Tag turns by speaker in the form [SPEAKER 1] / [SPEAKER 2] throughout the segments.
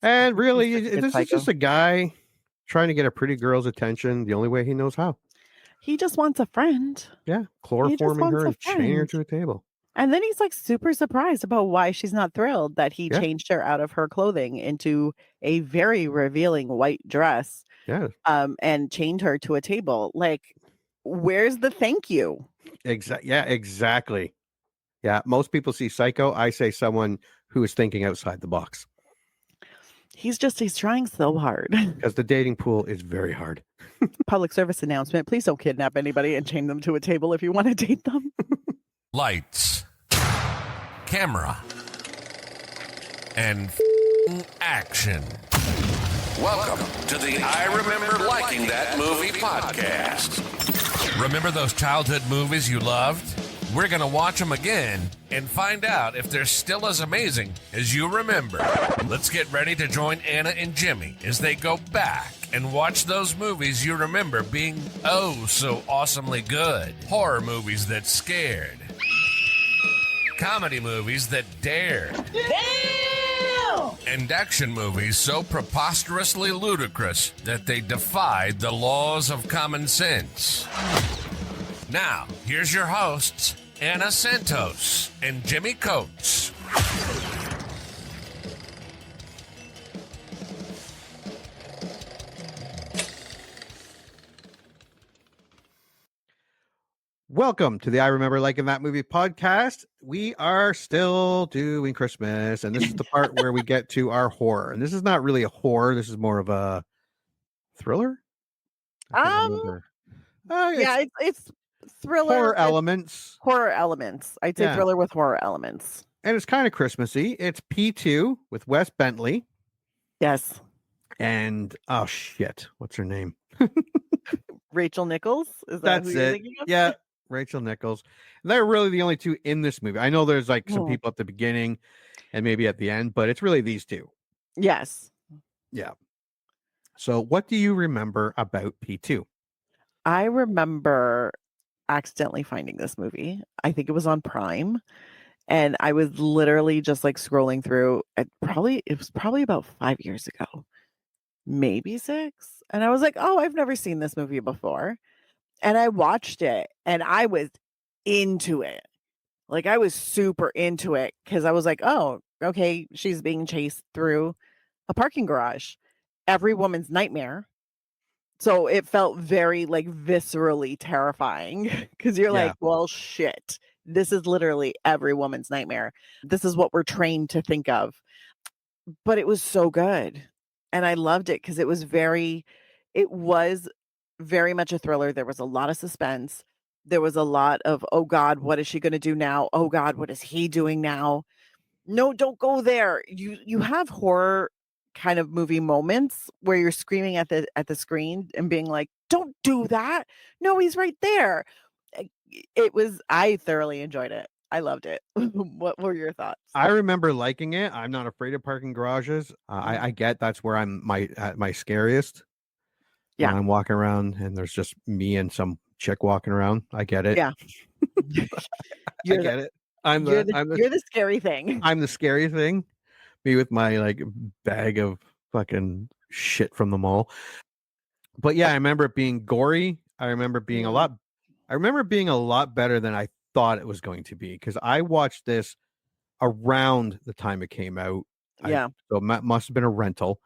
[SPEAKER 1] And really,
[SPEAKER 2] He's such a good
[SPEAKER 1] this is just
[SPEAKER 2] psycho.
[SPEAKER 1] a guy trying to get a pretty girl's attention the only way he knows how.
[SPEAKER 2] He just wants a friend.
[SPEAKER 1] Yeah,
[SPEAKER 2] He just
[SPEAKER 1] chloroforming
[SPEAKER 2] wants
[SPEAKER 1] her
[SPEAKER 2] a
[SPEAKER 1] and chaining her
[SPEAKER 2] friend.
[SPEAKER 1] to a table.
[SPEAKER 2] And then he's like super surprised about why she's not thrilled that he
[SPEAKER 1] Yeah,
[SPEAKER 2] changed her out of her clothing into a very revealing white dress,
[SPEAKER 1] yeah,
[SPEAKER 2] and chained her to a table. Like, where's the thank you?
[SPEAKER 1] yeah, exactly. Yeah, most people see Psycho. I say someone who is thinking outside the box
[SPEAKER 2] He's trying so hard.
[SPEAKER 1] because the dating pool is very hard.
[SPEAKER 2] Public service announcement. Please don't kidnap anybody and chain them to a table if you want to date them.
[SPEAKER 3] Lights, camera, and action. Welcome to the I Remember Liking That Movie podcast. Remember those childhood movies you loved? We're going to watch them again and find out if they're still as amazing as you remember. Let's get ready to join Anna and Jimmy as they go back and watch those movies you remember being oh so awesomely good. Horror movies that scared. Comedy movies that dared.
[SPEAKER 4] Damn!
[SPEAKER 3] And action movies so preposterously ludicrous that they defied the laws of common sense. Now, here's your hosts, Anna Santos and Jimmy Coates.
[SPEAKER 1] Welcome to the I Remember Liking That Movie podcast. We are still doing Christmas, and this is the part where we get to our horror. And this is not really a horror. This is more of a thriller.
[SPEAKER 2] Yeah, it's thriller
[SPEAKER 1] horror
[SPEAKER 2] with
[SPEAKER 1] elements.
[SPEAKER 2] horror elements. I'd say
[SPEAKER 1] Yeah.
[SPEAKER 2] thriller with horror elements.
[SPEAKER 1] And it's kind of Christmassy. It's P2 with Wes Bentley.
[SPEAKER 2] Yes.
[SPEAKER 1] And oh shit, what's her name?
[SPEAKER 2] Rachel Nichols. Is that
[SPEAKER 1] That's
[SPEAKER 2] who you're
[SPEAKER 1] it.
[SPEAKER 2] thinking of?
[SPEAKER 1] Yeah, Rachel Nichols. They're really the only two in this movie. I know there's like some
[SPEAKER 2] Oh.
[SPEAKER 1] people at the beginning and maybe at the end, but it's really these two.
[SPEAKER 2] Yes.
[SPEAKER 1] Yeah. So what do you remember about P2?
[SPEAKER 2] I remember accidentally finding this movie. I think it was on Prime. And I was literally just like scrolling through. It was probably about 5 years ago, maybe 6. And I was like, oh, I've never seen this movie before. And I watched it and I was into it. Like, I was super into it because I was like, oh, okay, she's being chased through a parking garage. Every woman's nightmare. So it felt very like viscerally terrifying because you're
[SPEAKER 1] Yeah.
[SPEAKER 2] like, well, shit. This is literally every woman's nightmare. This is what we're trained to think of. But it was so good. And I loved it because it was very much a thriller. There was a lot of suspense. There was a lot of, oh God, what is she going to do now? Oh God, what is he doing now? No, don't go there. You have horror kind of movie moments where you're screaming at the screen and being like, don't do that. No, he's right there. I thoroughly enjoyed it. I loved it. What were your thoughts?
[SPEAKER 1] I remember liking it. I'm not afraid of parking garages. I get that's where I'm at my scariest.
[SPEAKER 2] Yeah.
[SPEAKER 1] When I'm walking around and there's just me and some chick walking around. I get it.
[SPEAKER 2] Yeah.
[SPEAKER 1] I get it.
[SPEAKER 2] You're the scary thing.
[SPEAKER 1] I'm the scary thing. Me with my like bag of fucking shit from the mall. But yeah, I remember it being gory. I remember being a lot better than I thought it was going to be because I watched this around the time it came out.
[SPEAKER 2] Yeah.
[SPEAKER 1] So it must have been a rental.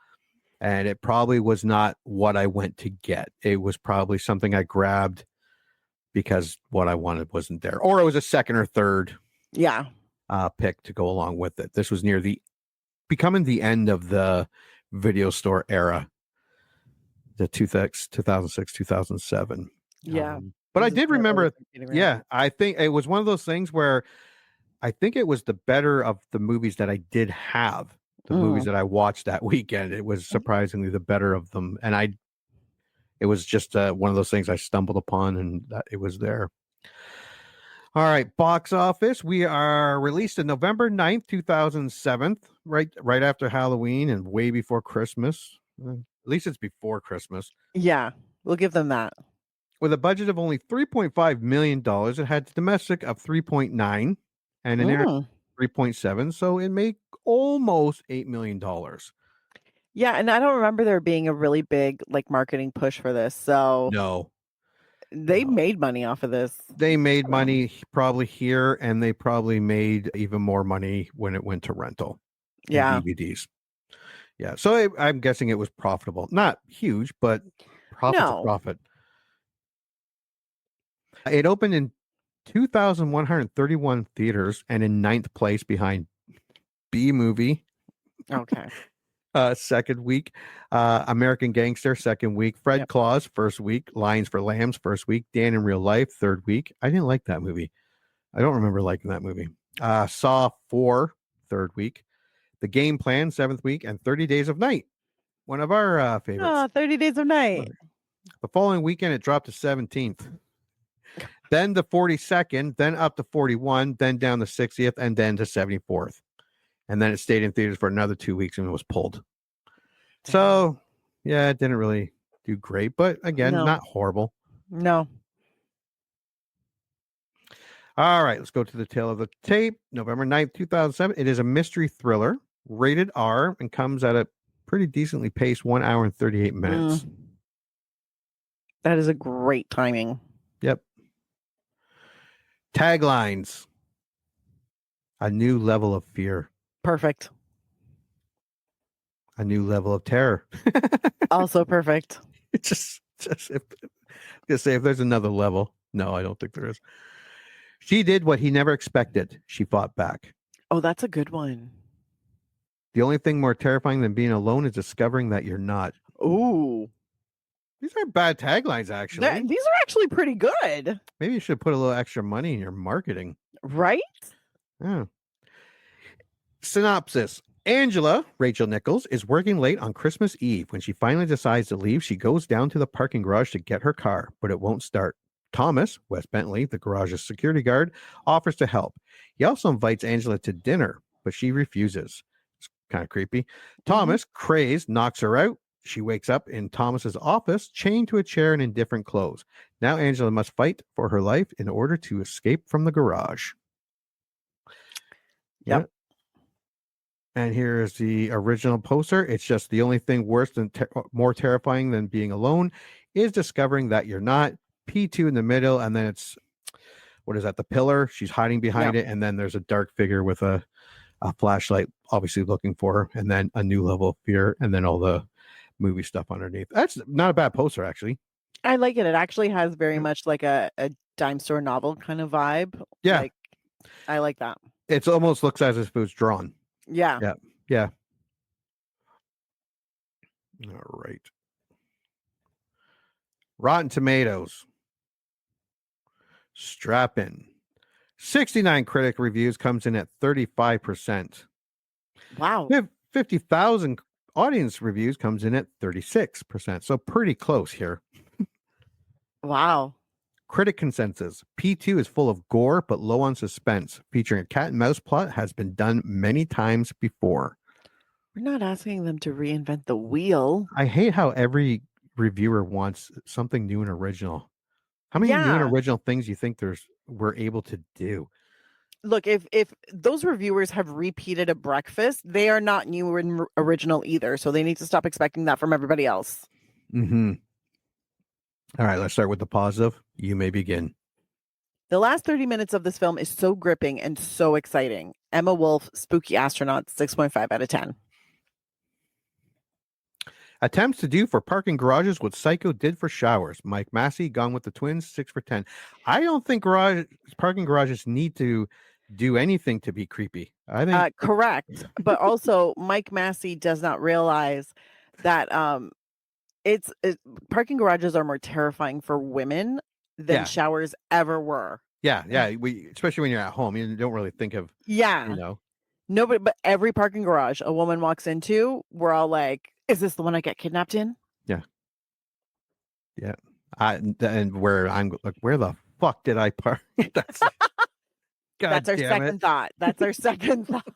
[SPEAKER 1] And it probably was not what I went to get. It was probably something I grabbed because what I wanted wasn't there. Or it was a second or third pick to go along with it. This was becoming the end of the video store era, the 2006, 2007.
[SPEAKER 2] Yeah.
[SPEAKER 1] But I did remember, I think it was one of those things where I think it was the better of the movies that I did have. The movies that I watched that weekend, it was surprisingly the better of them. And it was just one of those things I stumbled upon and that it was there. All right, box office. We are released on November 9th, 2007, right after Halloween and way before Christmas. At least it's before Christmas.
[SPEAKER 2] Yeah, we'll give them that.
[SPEAKER 1] With a budget of only $3.5 million, it had domestic of 3.9 and an 3.7, so it made almost $8 million.
[SPEAKER 2] Yeah, and I don't remember there being a really big like marketing push for this. So
[SPEAKER 1] No.
[SPEAKER 2] they
[SPEAKER 1] No.
[SPEAKER 2] made money off of this.
[SPEAKER 1] They made money probably here, and they probably made even more money when it went to rental and
[SPEAKER 2] Yeah.
[SPEAKER 1] DVDs. Yeah. So I'm guessing it was profitable. Not huge, but profit's a
[SPEAKER 2] No.
[SPEAKER 1] profit. It opened in 2,131 theaters and in 9th place behind B Movie,
[SPEAKER 2] Okay.
[SPEAKER 1] second week, American Gangster, second week, Fred
[SPEAKER 2] Yep.
[SPEAKER 1] Claus, first week, Lions for Lambs, first week, Dan in Real Life, third week. I didn't like that movie. I don't remember liking that movie. Saw 4, third week, The Game Plan, 7th week, and 30 Days of Night, one of our favorites.
[SPEAKER 2] Oh, 30 Days of Night.
[SPEAKER 1] The following weekend, it dropped to 17th. Then the 42nd, then up to 41, then down to 60th, and then to 74th. And then it stayed in theaters for another 2 weeks and it was pulled. So, yeah, it didn't really do great, but again,
[SPEAKER 2] No.
[SPEAKER 1] not horrible.
[SPEAKER 2] No.
[SPEAKER 1] All right, let's go to the tail of the tape. November 9th, 2007. It is a mystery thriller, rated R, and comes at a pretty decently paced 1 hour and 38 minutes.
[SPEAKER 2] That is a great timing.
[SPEAKER 1] Yep. Taglines: a new level of fear,
[SPEAKER 2] Perfect.
[SPEAKER 1] a new level of terror.
[SPEAKER 2] Also perfect.
[SPEAKER 1] It's just if if there's another level. No, I don't think there is. She did what he never expected. She fought back.
[SPEAKER 2] Oh, that's a good one.
[SPEAKER 1] The only thing more terrifying than being alone is discovering that you're not.
[SPEAKER 2] Ooh.
[SPEAKER 1] These aren't bad taglines, actually.
[SPEAKER 2] These are actually pretty good.
[SPEAKER 1] Maybe you should put a little extra money in your marketing.
[SPEAKER 2] Right?
[SPEAKER 1] Yeah. Synopsis: Angela, Rachel Nichols, is working late on Christmas Eve. When she finally decides to leave, she goes down to the parking garage to get her car, but it won't start. Thomas, Wes Bentley, the garage's security guard, offers to help. He also invites Angela to dinner, but she refuses. It's kind of creepy. Thomas, crazed, knocks her out. She wakes up in Thomas's office, chained to a chair and in different clothes. Now Angela must fight for her life in order to escape from the garage.
[SPEAKER 2] Yep.
[SPEAKER 1] And here is the original poster. It's just the only thing worse than more terrifying than being alone is discovering that you're not. P2 in the middle, and then it's, what is that? The pillar. She's hiding behind it, and then there's a dark figure with a flashlight, obviously looking for her, and then a new level of fear, and then all the movie stuff underneath. That's not a bad poster, actually.
[SPEAKER 2] I like it. It actually has very much like a dime store novel kind of vibe.
[SPEAKER 1] Yeah.
[SPEAKER 2] Like, I like that.
[SPEAKER 1] It almost looks as if it was drawn.
[SPEAKER 2] Yeah.
[SPEAKER 1] Yeah. Yeah. All right. Rotten Tomatoes. Strap in. 69 critic reviews, comes in at 35%.
[SPEAKER 2] Wow.
[SPEAKER 1] 50,000 audience reviews, comes in at 36%. So pretty close here.
[SPEAKER 2] Wow.
[SPEAKER 1] Critic consensus: P2 is full of gore but low on suspense. Featuring a cat and mouse plot has been done many times before.
[SPEAKER 2] We're not asking them to reinvent the wheel.
[SPEAKER 1] I hate how every reviewer wants something new and original. How many new and original things do you think we're able to do?
[SPEAKER 2] Look, if those reviewers have repeated a breakfast, they are not new and original either. So they need to stop expecting that from everybody else.
[SPEAKER 1] Mm-hmm. All right, let's start with the positive. You may begin.
[SPEAKER 2] The last 30 minutes of this film is so gripping and so exciting. Emma Wolf, Spooky Astronaut, 6.5 out of 10.
[SPEAKER 1] Attempts to do for parking garages what Psycho did for showers. Mike Massey, Gone with the Twins, 6 for 10. I don't think parking garages need to do anything to be creepy. I think
[SPEAKER 2] correct. But also, Mike Massey does not realize that parking garages are more terrifying for women than showers ever were.
[SPEAKER 1] Yeah. Especially when you're at home, you don't really think of
[SPEAKER 2] Nobody, but every parking garage a woman walks into, we're all like, is this the one I get kidnapped in?
[SPEAKER 1] Yeah. And where I'm like, where the fuck did I park? That's
[SPEAKER 2] That's our second thought. That's our second thought.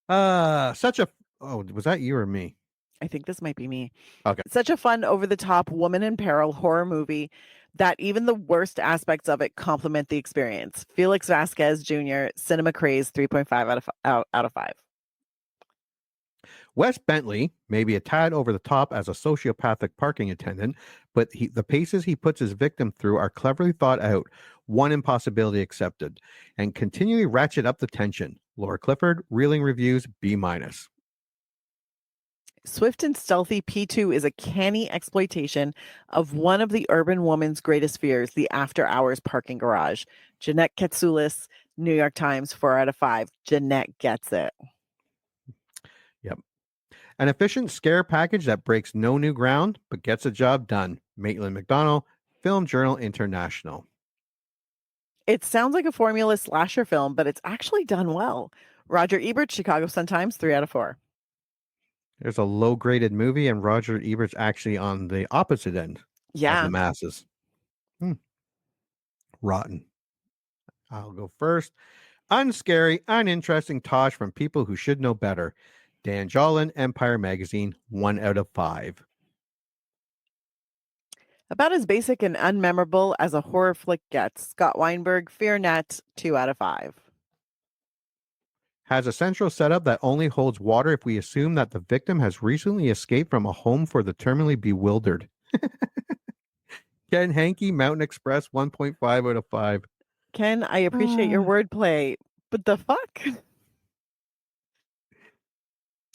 [SPEAKER 1] Was that you or me?
[SPEAKER 2] I think this might be me.
[SPEAKER 1] Okay.
[SPEAKER 2] Such a fun, over-the-top, woman in peril horror movie that even the worst aspects of it complement the experience. Felix Vasquez Jr., Cinema Craze, 3.5 out of 5.
[SPEAKER 1] Wes Bentley may be a tad over the top as a sociopathic parking attendant, but the paces he puts his victim through are cleverly thought out, one impossibility accepted, and continually ratchet up the tension. Laura Clifford, Reeling Reviews, B-.
[SPEAKER 2] Swift and stealthy P2 is a canny exploitation of one of the urban woman's greatest fears, the after-hours parking garage. Jeanette Katsoulis, New York Times, 4 out of 5. Jeanette gets it.
[SPEAKER 1] Yep. An efficient scare package that breaks no new ground, but gets a job done. Maitland McDonald, Film Journal International.
[SPEAKER 2] It sounds like a formula slasher film, but it's actually done well. Roger Ebert, Chicago Sun-Times, 3 out of 4.
[SPEAKER 1] There's a low-graded movie, and Roger Ebert's actually on the opposite end of the masses. Rotten. I'll go first. Unscary, uninteresting tosh from people who should know better. Dan Jolin, Empire Magazine, 1 out of 5.
[SPEAKER 2] About as basic and unmemorable as a horror flick gets. Scott Weinberg, Fear Net, 2 out of 5.
[SPEAKER 1] Has a central setup that only holds water if we assume that the victim has recently escaped from a home for the terminally bewildered. Ken Hankey, Mountain Express, 1.5 out of 5.
[SPEAKER 2] Ken, I appreciate your wordplay, but the fuck?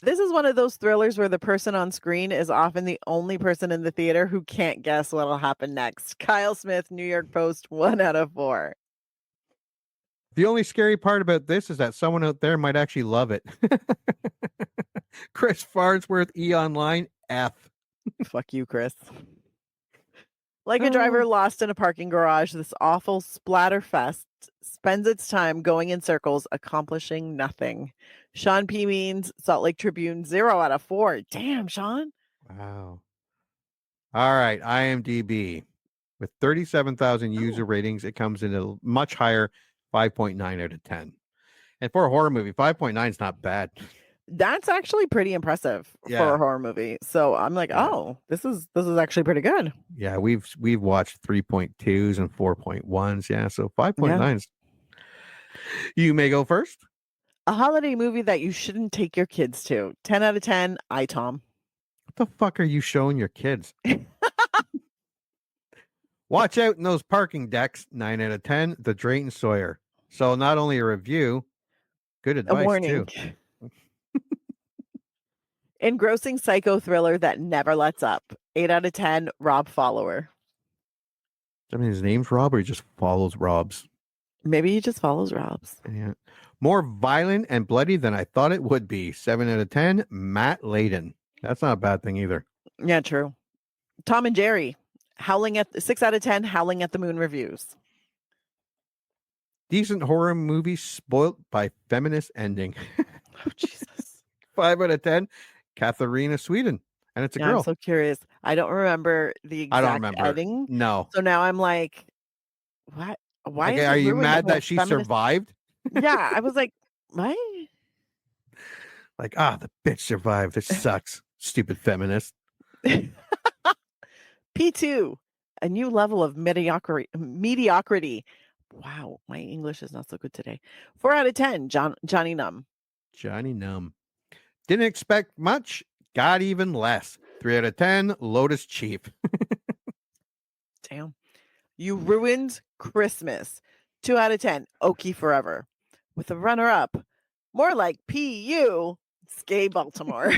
[SPEAKER 2] This is one of those thrillers where the person on screen is often the only person in the theater who can't guess what'll happen next. Kyle Smith, New York Post, 1 out of 4.
[SPEAKER 1] The only scary part about this is that someone out there might actually love it. Chris Farnsworth, E! Online, F.
[SPEAKER 2] Fuck you, Chris. Like a driver lost in a parking garage, this awful splatter fest spends its time going in circles, accomplishing nothing. Sean P. Means, Salt Lake Tribune, 0 out of 4. Damn, Sean.
[SPEAKER 1] Wow. All right, IMDb. With 37,000 user ratings, it comes in a much higher 5.9 out of 10. And for a horror movie, 5.9 is not bad.
[SPEAKER 2] That's actually pretty impressive for a horror movie. So I'm like, oh, this is actually pretty good.
[SPEAKER 1] Yeah, we've watched 3.2s and 4.1s. Yeah, so 5.9s. You may go first.
[SPEAKER 2] A holiday movie that you shouldn't take your kids to. 10 out of 10, Tom.
[SPEAKER 1] What the fuck are you showing your kids? Watch out in those parking decks. 9 out of 10, The Drayton Sawyer. So not only a review, good advice
[SPEAKER 2] a warning.
[SPEAKER 1] too.
[SPEAKER 2] Engrossing psycho thriller that never lets up. 8 out of 10, Rob Follower.
[SPEAKER 1] I mean, his name's Rob, or he just follows Rob's?
[SPEAKER 2] Maybe he just follows Rob's.
[SPEAKER 1] Yeah. More violent and bloody than I thought it would be. 7 out of 10, Matt Layden. That's not a bad thing either.
[SPEAKER 2] Yeah, true. Tom and Jerry. 6 out of 10, Howling at the Moon reviews.
[SPEAKER 1] Decent horror movie spoilt by feminist ending.
[SPEAKER 2] Oh, Jesus.
[SPEAKER 1] 5 out of 10, Katharina Sweden. And it's a girl.
[SPEAKER 2] I'm so curious. I don't remember the exact ending.
[SPEAKER 1] No.
[SPEAKER 2] So now I'm like, what? Why?
[SPEAKER 1] Okay, are you mad that she survived?
[SPEAKER 2] Yeah, I was like, what?
[SPEAKER 1] Like, the bitch survived. This sucks. Stupid feminist.
[SPEAKER 2] P2, a new level of mediocrity. Wow, my English is not so good today. 4 out of 10, Johnny Numb.
[SPEAKER 1] Johnny Numb. Didn't expect much, got even less. 3 out of 10, Lotus Chief.
[SPEAKER 2] Damn. You ruined Christmas. 2 out of 10, Okie Forever. With a runner-up, more like P.U., Skay Baltimore.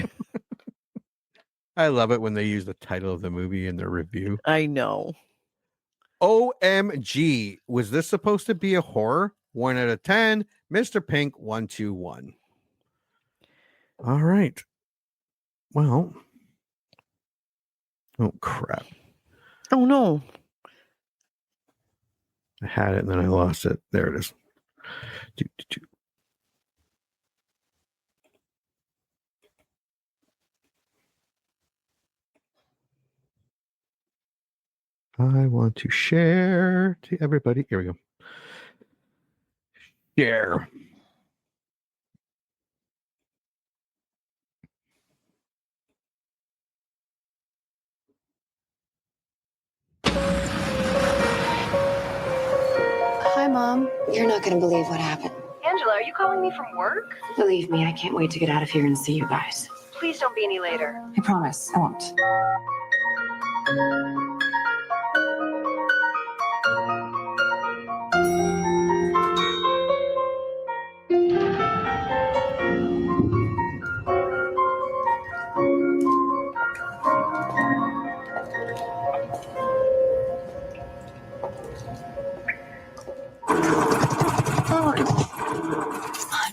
[SPEAKER 1] I love it when they use the title of the movie in their review.
[SPEAKER 2] I know.
[SPEAKER 1] OMG. Was this supposed to be a horror? 1 out of 10. Mr. Pink 121. All right. Well. Oh, crap.
[SPEAKER 2] Oh, no.
[SPEAKER 1] I had it and then I lost it. There it is. I want to share to everybody. Here we go. Share.
[SPEAKER 5] Hi, Mom. You're not going to believe what happened.
[SPEAKER 6] Angela, are you calling me from work?
[SPEAKER 5] Believe me, I can't wait to get out of here and see you guys.
[SPEAKER 6] Please don't be any later.
[SPEAKER 7] I promise, I won't.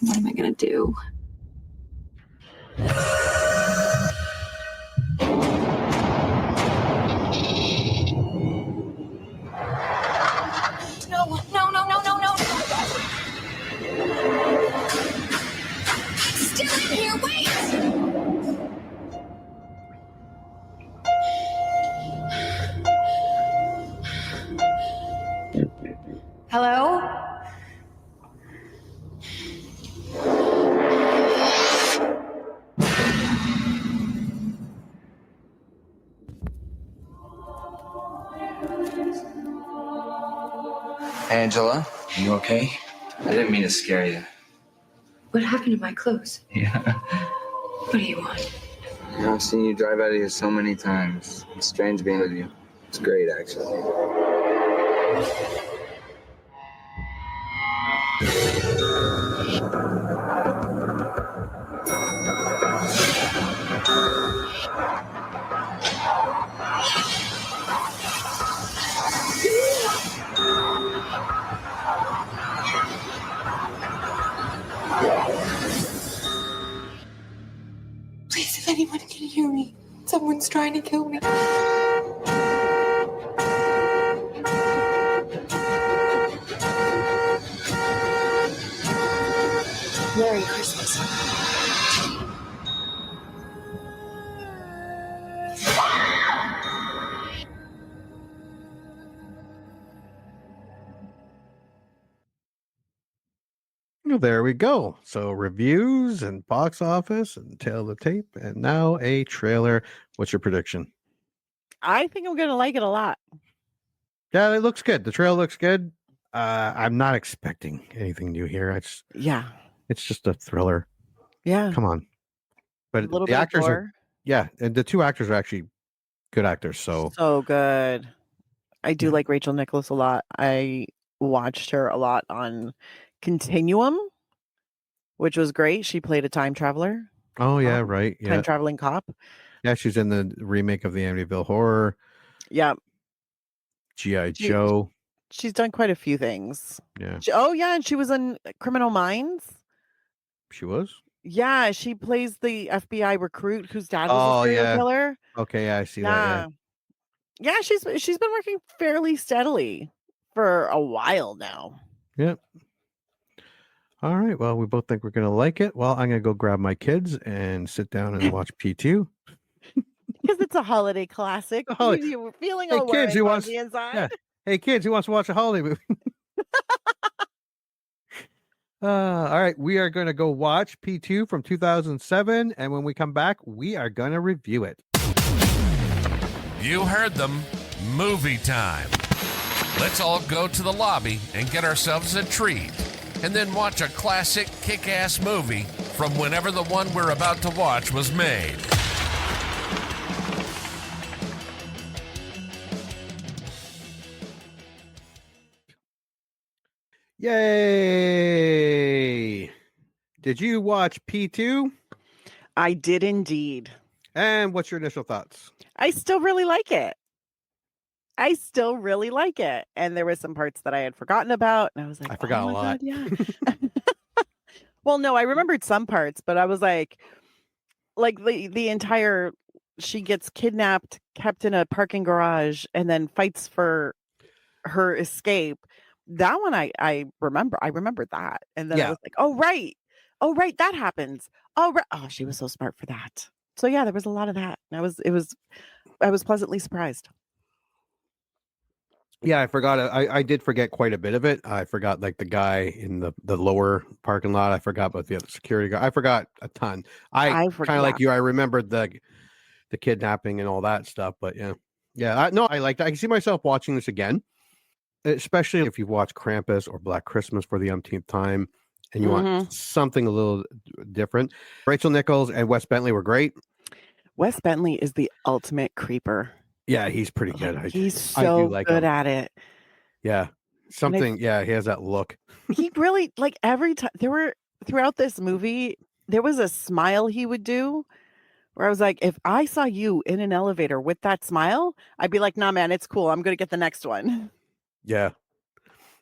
[SPEAKER 7] What am I gonna do? No. Still in here, wait!
[SPEAKER 5] Hello?
[SPEAKER 8] Angela, you okay? I didn't mean to scare you.
[SPEAKER 5] What happened to my clothes?
[SPEAKER 8] Yeah.
[SPEAKER 5] What do you want?
[SPEAKER 8] I've seen you drive out of here so many times. It's strange being with you. It's great, actually.
[SPEAKER 5] Please, if anyone can hear me, someone's trying to kill me. Merry Christmas.
[SPEAKER 1] Well, there we go. So reviews and box office and tail of the tape, and now a trailer. What's your prediction?
[SPEAKER 2] I think I'm gonna like it a lot.
[SPEAKER 1] Yeah, it looks good. The trailer looks good. I'm not expecting anything new here. It's just a thriller.
[SPEAKER 2] Yeah.
[SPEAKER 1] Come on. But
[SPEAKER 2] A little
[SPEAKER 1] the
[SPEAKER 2] bit
[SPEAKER 1] actors
[SPEAKER 2] of
[SPEAKER 1] are,
[SPEAKER 2] gore.
[SPEAKER 1] yeah, and the two actors are actually good actors. So
[SPEAKER 2] good. I do like Rachel Nichols a lot. I watched her a lot on Continuum, which was great. She played a time traveler.
[SPEAKER 1] oh yeah, right. Yeah.
[SPEAKER 2] Time traveling cop.
[SPEAKER 1] Yeah, she's in the remake of the Amityville Horror,
[SPEAKER 2] Yeah.
[SPEAKER 1] G.I.
[SPEAKER 2] She-
[SPEAKER 1] Joe.
[SPEAKER 2] She's done quite a few things.
[SPEAKER 1] Yeah,
[SPEAKER 2] And she was in Criminal Minds.
[SPEAKER 1] she was.
[SPEAKER 2] Yeah, she plays the FBI recruit whose dad was
[SPEAKER 1] Oh,
[SPEAKER 2] a serial
[SPEAKER 1] yeah.
[SPEAKER 2] killer.
[SPEAKER 1] Okay, yeah, I see that.
[SPEAKER 2] Yeah, she's been working fairly steadily for a while now.
[SPEAKER 1] Yeah. All right. Well, we both think we're gonna like it. Well, I'm gonna go grab my kids and sit down and watch P2.
[SPEAKER 2] Because it's a holiday classic.
[SPEAKER 1] A holiday-
[SPEAKER 2] You were feeling
[SPEAKER 1] Hey,
[SPEAKER 2] all
[SPEAKER 1] kids,
[SPEAKER 2] warm
[SPEAKER 1] who
[SPEAKER 2] on
[SPEAKER 1] wants-
[SPEAKER 2] the inside.
[SPEAKER 1] yeah. Hey kids, who wants to watch a holiday movie? All right, we are going to go watch P2 from 2007, and when we come back, we are going to review it.
[SPEAKER 3] You heard them. Movie time. Let's all go to the lobby and get ourselves a treat, and then watch a classic kick-ass movie from whenever the one we're about to watch was made.
[SPEAKER 1] Yay! Did you watch P2?
[SPEAKER 2] I did indeed.
[SPEAKER 1] And what's your initial thoughts?
[SPEAKER 2] I still really like it. And there were some parts that I had forgotten about. And I was like,
[SPEAKER 1] I forgot
[SPEAKER 2] oh
[SPEAKER 1] a
[SPEAKER 2] my
[SPEAKER 1] lot.
[SPEAKER 2] God, yeah. Well, no, I remembered some parts, but I was like the entire, she gets kidnapped, kept in a parking garage, and then fights for her escape. That one I remember. I remembered that. And then I
[SPEAKER 1] Yeah.
[SPEAKER 2] was like, oh right, that happens. Oh right. Oh, she was so smart for that. So yeah, there was a lot of that. And I was pleasantly surprised.
[SPEAKER 1] Yeah, I forgot. I did forget quite a bit of it. I forgot like the guy in the lower parking lot. I forgot about the other security guy. I forgot a ton. I kind of like you. I remembered the kidnapping and all that stuff. But yeah. I liked it. I can see myself watching this again, especially if you watch Krampus or Black Christmas for the umpteenth time. and you want something a little different. Rachel Nichols and Wes Bentley were great.
[SPEAKER 2] Wes Bentley is the ultimate creeper.
[SPEAKER 1] Yeah, he's pretty good.
[SPEAKER 2] He's
[SPEAKER 1] I do
[SPEAKER 2] so
[SPEAKER 1] like
[SPEAKER 2] good
[SPEAKER 1] him.
[SPEAKER 2] at it.
[SPEAKER 1] Yeah. Something, yeah, he has that look.
[SPEAKER 2] He really, like, every time throughout this movie, there was a smile he would do where I was like, if I saw you in an elevator with that smile, I'd be like, nah, man, it's cool. I'm going to get the next one.
[SPEAKER 1] Yeah.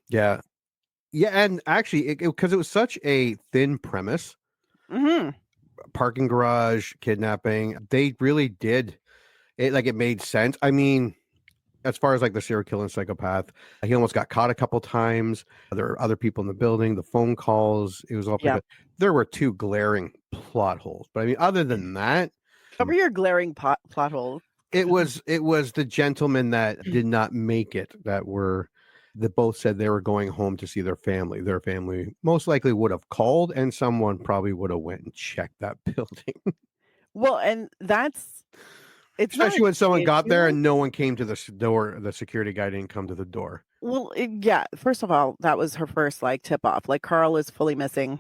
[SPEAKER 1] Yeah. Yeah. And actually, because it was such a thin premise, parking garage, kidnapping, they really did it. Like, it made sense. I mean, as far as like the serial killer and psychopath, he almost got caught a couple times. There were other people in the building, the phone calls. It was all there were two glaring plot holes. But I mean, other than that,
[SPEAKER 2] what were your glaring plot holes?
[SPEAKER 1] It was the gentlemen that did not make it that both said they were going home to see their family. Their family most likely would have called, and someone probably would have went and checked that building.
[SPEAKER 2] Well, and it's
[SPEAKER 1] especially when someone got there and no one came to the door. The security guy didn't come to the door.
[SPEAKER 2] Well, yeah. First of all, that was her first like tip off. Like, Carl is fully missing,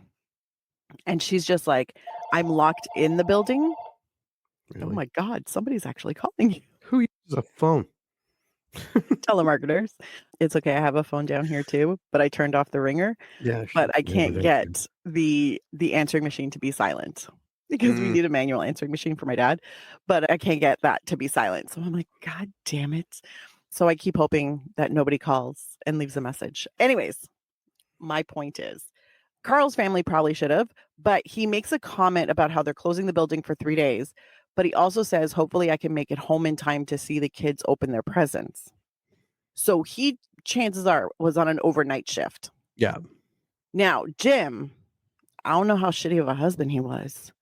[SPEAKER 2] and she's just like, "I'm locked in the building." Really? Oh my God! Somebody's actually calling you.
[SPEAKER 1] Who uses a phone?
[SPEAKER 2] Telemarketers. It's okay. I have a phone down here too, but I turned off the ringer.
[SPEAKER 1] Yeah,
[SPEAKER 2] but I can't get the answering machine to be silent. Because we need a manual answering machine for my dad, but I can't get that to be silent. So I'm like, God damn it. So I keep hoping that nobody calls and leaves a message. Anyways, my point is, Carl's family probably should have, but he makes a comment about how they're closing the building for 3 days. But he also says, hopefully I can make it home in time to see the kids open their presents. So he, chances are, was on an overnight shift.
[SPEAKER 1] Yeah.
[SPEAKER 2] Now, Jim, I don't know how shitty of a husband he was.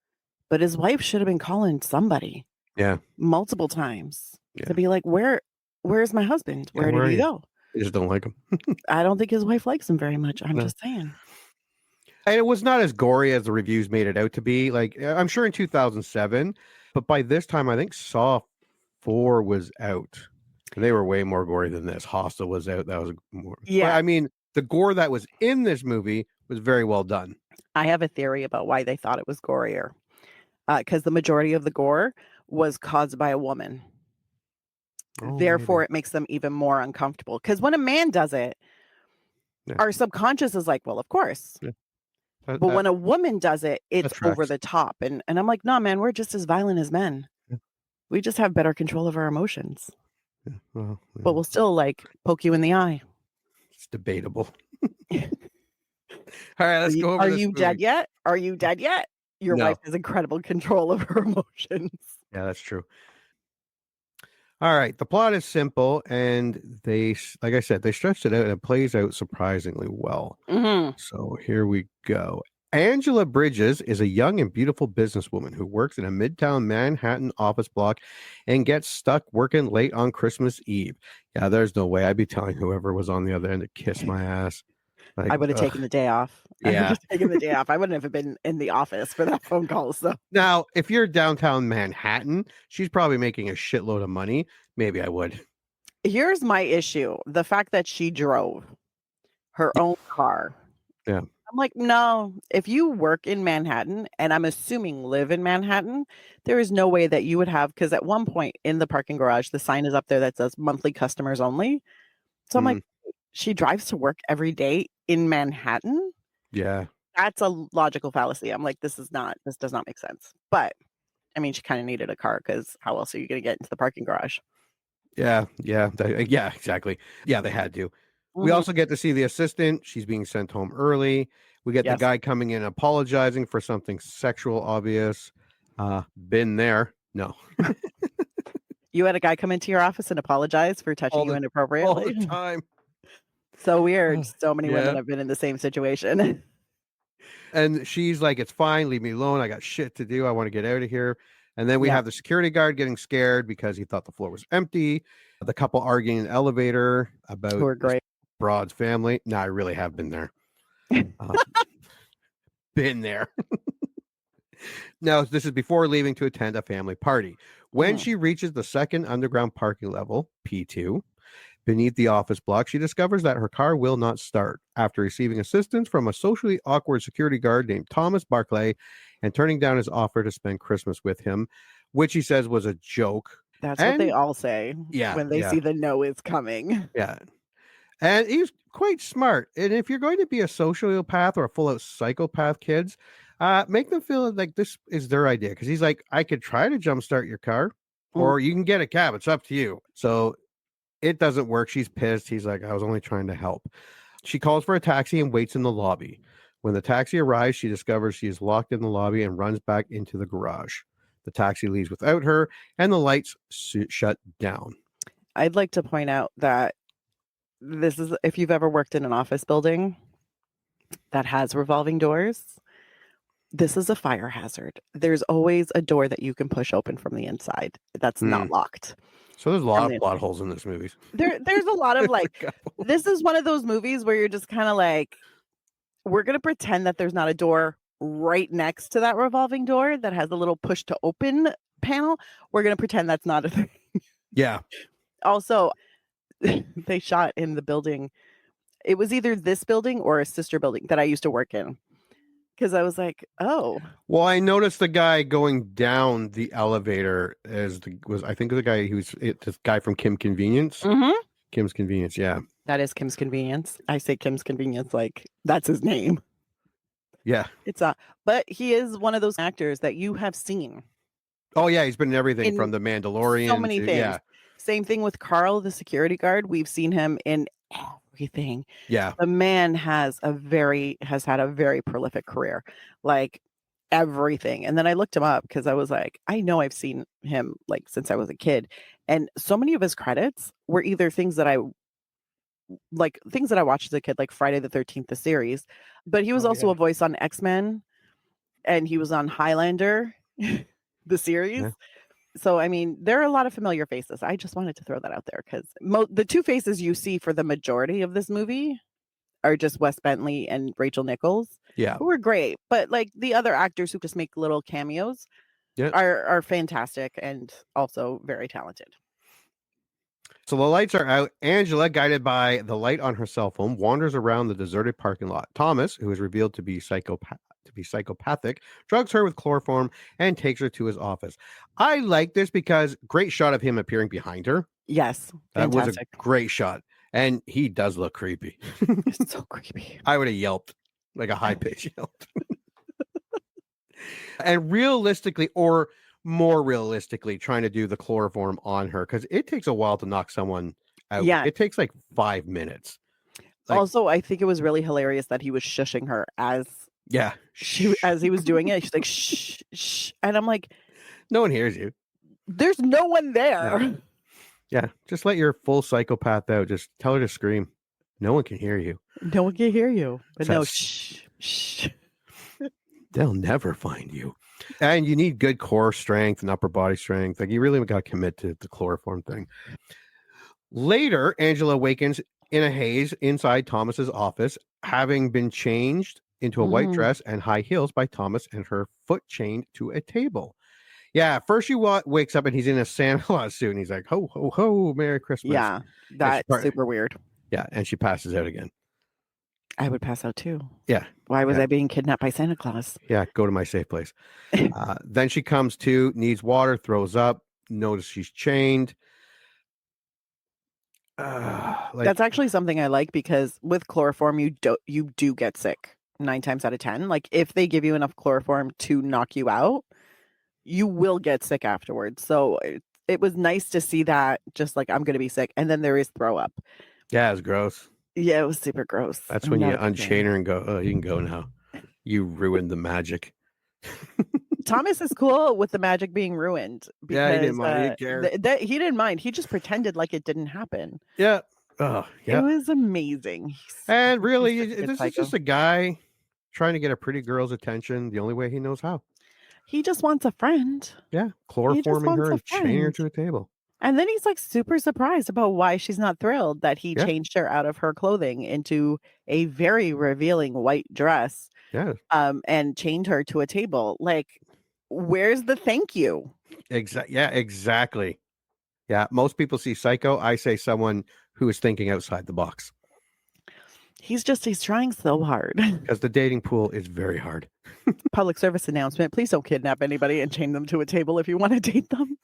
[SPEAKER 2] But his wife should have been calling somebody.
[SPEAKER 1] Yeah.
[SPEAKER 2] Multiple times. Yeah. To be like, where's my husband? Where did he go?
[SPEAKER 1] I just don't like him.
[SPEAKER 2] I don't think his wife likes him very much. I'm just saying.
[SPEAKER 1] And it was not as gory as the reviews made it out to be. Like, I'm sure in 2007, but by this time, I think Saw 4 was out. They were way more gory than this. Hostel was out. That was more. Yeah. But, I mean, the gore that was in this movie was very well done.
[SPEAKER 2] I have a theory about why they thought it was gorier. Because the majority of the gore was caused by a woman. Therefore, maybe. It makes them even more uncomfortable. Because when a man does it, our subconscious is like, well, of course. Yeah. But when a woman does it, it's over the top. And I'm like, no, man, we're just as violent as men. Yeah. We just have better control of our emotions. Yeah. Well, yeah. But we'll still like poke you in the eye.
[SPEAKER 1] It's debatable. All right, let's go over
[SPEAKER 2] Are
[SPEAKER 1] this
[SPEAKER 2] you
[SPEAKER 1] movie.
[SPEAKER 2] dead yet? Are you dead yet? Your wife has incredible control of her emotions.
[SPEAKER 1] Yeah, that's true. All right. The plot is simple, and they, like I said, they stretched it out, and it plays out surprisingly well. So here we go. Angela Bridges is a young and beautiful businesswoman who works in a midtown Manhattan office block and gets stuck working late on Christmas Eve. Yeah, there's no way I'd be telling whoever was on the other end to kiss my ass.
[SPEAKER 2] Like, I would have taken the day off.
[SPEAKER 1] Yeah.
[SPEAKER 2] I would have taken the day off. I wouldn't have been in the office for that phone call. So
[SPEAKER 1] now, if you're downtown Manhattan, she's probably making a shitload of money. Maybe I would.
[SPEAKER 2] Here's my issue. The fact that she drove her own car.
[SPEAKER 1] Yeah.
[SPEAKER 2] I'm like, no, if you work in Manhattan, and I'm assuming live in Manhattan, there is no way that you would have, because at one point in the parking garage, the sign is up there that says monthly customers only. So I'm like, she drives to work every day in Manhattan.
[SPEAKER 1] Yeah.
[SPEAKER 2] That's a logical fallacy. I'm like, this does not make sense. But I mean, she kind of needed a car because how else are you going to get into the parking garage?
[SPEAKER 1] Yeah. Yeah. Yeah, exactly. Yeah, they had to. We also get to see the assistant. She's being sent home early. We get the guy coming in apologizing for something sexual obvious. Been there. No.
[SPEAKER 2] You had a guy come into your office and apologize for touching you inappropriately?
[SPEAKER 1] All the time.
[SPEAKER 2] So weird. So many women have been in the same situation.
[SPEAKER 1] And she's like, it's fine. Leave me alone. I got shit to do. I want to get out of here. And then we have the security guard getting scared because he thought the floor was empty. The couple arguing in the elevator about Broad's family. No, I really have been there. Been there. Now, this is before leaving to attend a family party. When she reaches the second underground parking level, P2, Beneath the office block, she discovers that her car will not start. After receiving assistance from a socially awkward security guard named Thomas Barclay and turning down his offer to spend Christmas with him, which he says was a joke.
[SPEAKER 2] That's what they all say when they see the no is coming.
[SPEAKER 1] Yeah. And he's quite smart. And if you're going to be a sociopath or a full-out psychopath, kids, make them feel like this is their idea. Because he's like, I could try to jumpstart your car, or you can get a cab. It's up to you. So it doesn't work. She's pissed. He's like, I was only trying to help. She calls for a taxi and waits in the lobby. When the taxi arrives, she discovers she is locked in the lobby and runs back into the garage. The taxi leaves without her, and the lights shut down.
[SPEAKER 2] I'd like to point out that this is, if you've ever worked in an office building that has revolving doors, this is a fire hazard. There's always a door that you can push open from the inside that's not locked.
[SPEAKER 1] So there's a lot of plot holes in this movie.
[SPEAKER 2] There's a lot of like, this is one of those movies where you're just kind of like, we're going to pretend that there's not a door right next to that revolving door that has a little push to open panel. We're going to pretend that's not a thing.
[SPEAKER 1] Yeah.
[SPEAKER 2] Also, they shot in the building. It was either this building or a sister building that I used to work in. Because I was like, oh.
[SPEAKER 1] Well, I noticed the guy going down the elevator I think the guy this guy from Kim Convenience.
[SPEAKER 2] Mm-hmm.
[SPEAKER 1] Kim's Convenience, yeah.
[SPEAKER 2] That is Kim's Convenience. I say Kim's Convenience like that's his name.
[SPEAKER 1] Yeah.
[SPEAKER 2] But he is one of those actors that you have seen.
[SPEAKER 1] Oh yeah, he's been in everything from The Mandalorian.
[SPEAKER 2] So many things.
[SPEAKER 1] Yeah.
[SPEAKER 2] Same thing with Carl, the security guard. We've seen him in everything.
[SPEAKER 1] Yeah.
[SPEAKER 2] The man has had a very prolific career. Like everything. And then I looked him up because I was like, I know I've seen him like since I was a kid. And so many of his credits were either things that I watched as a kid, like Friday the 13th, the series. But he was also a voice on X-Men, and he was on Highlander, the series. Yeah. So, I mean, there are a lot of familiar faces. I just wanted to throw that out there because the two faces you see for the majority of this movie are just Wes Bentley and Rachel Nichols.
[SPEAKER 1] Yeah.
[SPEAKER 2] Who are great. But like the other actors who just make little cameos are fantastic and also very talented.
[SPEAKER 1] So the lights are out. Angela, guided by the light on her cell phone, wanders around the deserted parking lot. Thomas, who is revealed to be psychopathic, drugs her with chloroform and takes her to his office. I like this because great shot of him appearing behind her.
[SPEAKER 2] Yes,
[SPEAKER 1] that was a great shot, and he does look creepy.
[SPEAKER 2] It's so creepy.
[SPEAKER 1] I would have yelped, like a high pitch yelp. And realistically, or more realistically, trying to do the chloroform on her because it takes a while to knock someone out.
[SPEAKER 2] Yeah,
[SPEAKER 1] it takes like 5 minutes.
[SPEAKER 2] Also, I think it was really hilarious that he was shushing her as he was doing it. She's like shh, shh, and I'm like,
[SPEAKER 1] no one hears you.
[SPEAKER 2] There's no one there.
[SPEAKER 1] No. Yeah, just let your full psychopath out. Just tell her to scream. No one can hear you.
[SPEAKER 2] No one can hear you. But no, shh, shh.
[SPEAKER 1] They'll never find you. And you need good core strength and upper body strength. Like you really got to commit to the chloroform thing. Later, Angela awakens in a haze inside Thomas's office, having been changed into a white dress and high heels by Thomas and her foot chained to a table. Yeah, first she wakes up and he's in a Santa Claus suit and he's like, ho, ho, ho, Merry Christmas.
[SPEAKER 2] Yeah, that's super weird.
[SPEAKER 1] Yeah, and she passes out again.
[SPEAKER 2] I would pass out too.
[SPEAKER 1] Yeah.
[SPEAKER 2] Why was I being kidnapped by Santa Claus?
[SPEAKER 1] Yeah, go to my safe place. Then she comes to, needs water, throws up, notice she's chained.
[SPEAKER 2] That's actually something I like because with chloroform, you do get sick 9 times out of 10. Like if they give you enough chloroform to knock you out, you will get sick afterwards. So it was nice to see that just like I'm going to be sick. And then there is throw up.
[SPEAKER 1] Yeah, it's gross.
[SPEAKER 2] Yeah, it was super gross.
[SPEAKER 1] That's when you unchain her and go, oh, you can go now. You ruined the magic.
[SPEAKER 2] Thomas is cool with the magic being ruined. Because,
[SPEAKER 1] yeah, he didn't mind.
[SPEAKER 2] He didn't mind. He just pretended like it didn't happen.
[SPEAKER 1] Yeah. Oh, yeah.
[SPEAKER 2] It was amazing.
[SPEAKER 1] And really, this is just a guy trying to get a pretty girl's attention the only way he knows how.
[SPEAKER 2] He just wants a friend.
[SPEAKER 1] Yeah. Chloroforming her and chaining her to a table.
[SPEAKER 2] And then he's like super surprised about why she's not thrilled that he changed her out of her clothing into a very revealing white dress.
[SPEAKER 1] Yeah.
[SPEAKER 2] And chained her to a table. Like, where's the thank you?
[SPEAKER 1] Yeah, exactly. Yeah, most people see Psycho. I say someone who is thinking outside the box.
[SPEAKER 2] He's trying so hard.
[SPEAKER 1] Because the dating pool is very hard.
[SPEAKER 2] Public service announcement. Please don't kidnap anybody and chain them to a table if you want to date them.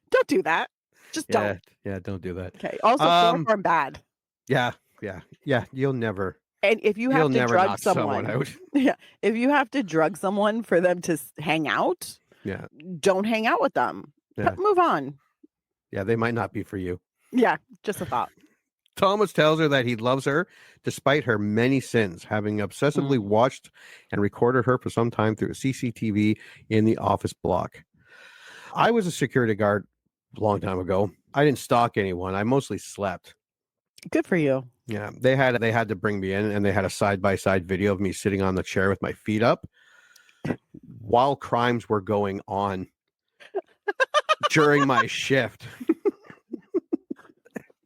[SPEAKER 2] Don't do that. Just don't.
[SPEAKER 1] Yeah, don't do that.
[SPEAKER 2] Okay. Also, chloroform bad.
[SPEAKER 1] Yeah. You'll never.
[SPEAKER 2] And if you have to drug someone
[SPEAKER 1] out.
[SPEAKER 2] Yeah. If you have to drug someone for them to hang out, don't hang out with them.
[SPEAKER 1] Yeah.
[SPEAKER 2] Move on.
[SPEAKER 1] Yeah, they might not be for you.
[SPEAKER 2] Yeah, just a thought.
[SPEAKER 1] Thomas tells her that he loves her despite her many sins, having obsessively watched and recorded her for some time through a CCTV in the office block. I was a security guard a long time ago. I didn't stalk anyone. I mostly slept.
[SPEAKER 2] Good for you.
[SPEAKER 1] Yeah, they had to bring me in, and they had a side-by-side video of me sitting on the chair with my feet up while crimes were going on during my shift.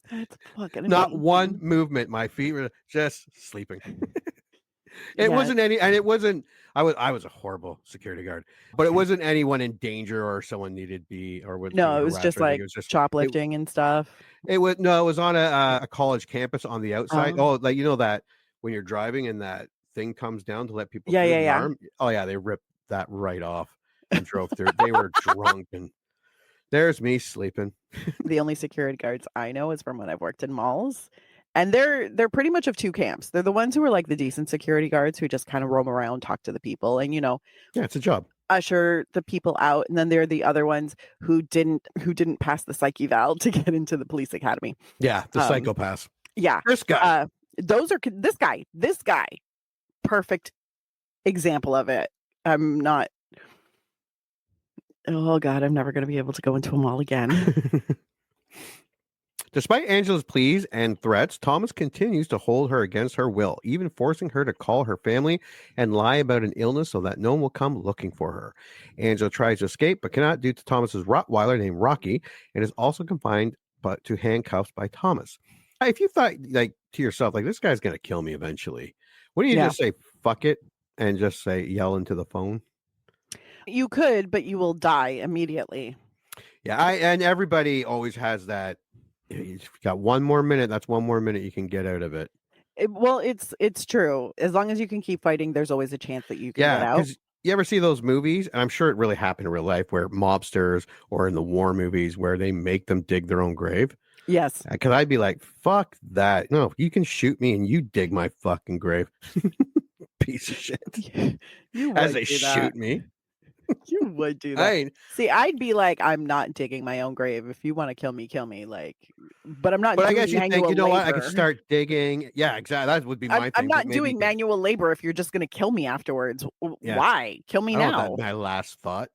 [SPEAKER 2] That's fucking
[SPEAKER 1] Not
[SPEAKER 2] amazing.
[SPEAKER 1] one movement. My feet were just sleeping. Wasn't any, and it wasn't. I was a horrible security guard, but it wasn't anyone in danger or someone needed to be or was.
[SPEAKER 2] No, it was just like shoplifting and stuff.
[SPEAKER 1] It was on a college campus on the outside. Oh, like that when you're driving and that thing comes down to let people.
[SPEAKER 2] Yeah.
[SPEAKER 1] Arm. Oh yeah, they ripped that right off and drove through. They were drunk and. There's me sleeping.
[SPEAKER 2] The only security guards I know is from when I've worked in malls. And they're pretty much of two camps. They're the ones who are like the decent security guards who just kind of roam around, talk to the people, and
[SPEAKER 1] yeah, it's a job.
[SPEAKER 2] Usher the people out. And then there are the other ones who didn't pass the psych eval to get into the police academy.
[SPEAKER 1] Yeah, the psychopaths.
[SPEAKER 2] Yeah,
[SPEAKER 1] this guy.
[SPEAKER 2] This guy, perfect example of it. I'm not. Oh God, I'm never going to be able to go into a mall again.
[SPEAKER 1] Despite Angela's pleas and threats, Thomas continues to hold her against her will, even forcing her to call her family and lie about an illness so that no one will come looking for her. Angela tries to escape, but cannot due to Thomas's Rottweiler named Rocky, and is also confined to handcuffs by Thomas. If you thought like to yourself, like this guy's going to kill me eventually, wouldn't you just say fuck it and just yell into the phone?
[SPEAKER 2] You could, but you will die immediately.
[SPEAKER 1] Yeah, and everybody always has that. You've got one more minute. That's one more minute you can get out of it.
[SPEAKER 2] It's true. As long as you can keep fighting, there's always a chance that you can get out.
[SPEAKER 1] You ever see those movies? And I'm sure it really happened in real life where mobsters or in the war movies where they make them dig their own grave.
[SPEAKER 2] Yes.
[SPEAKER 1] Because I'd be like, fuck that. No, you can shoot me and you dig my fucking grave. Piece of shit. As they shoot me.
[SPEAKER 2] You would do that. See, I'd be like, I'm not digging my own grave. If you want to kill me. Like, but I'm not.
[SPEAKER 1] But
[SPEAKER 2] doing
[SPEAKER 1] I guess you think, you know
[SPEAKER 2] labor.
[SPEAKER 1] what? I could start digging. Yeah, exactly. That would be my thing.
[SPEAKER 2] I'm not doing manual labor if you're just going to kill me afterwards. Yeah. Why? Kill me now.
[SPEAKER 1] My last thought.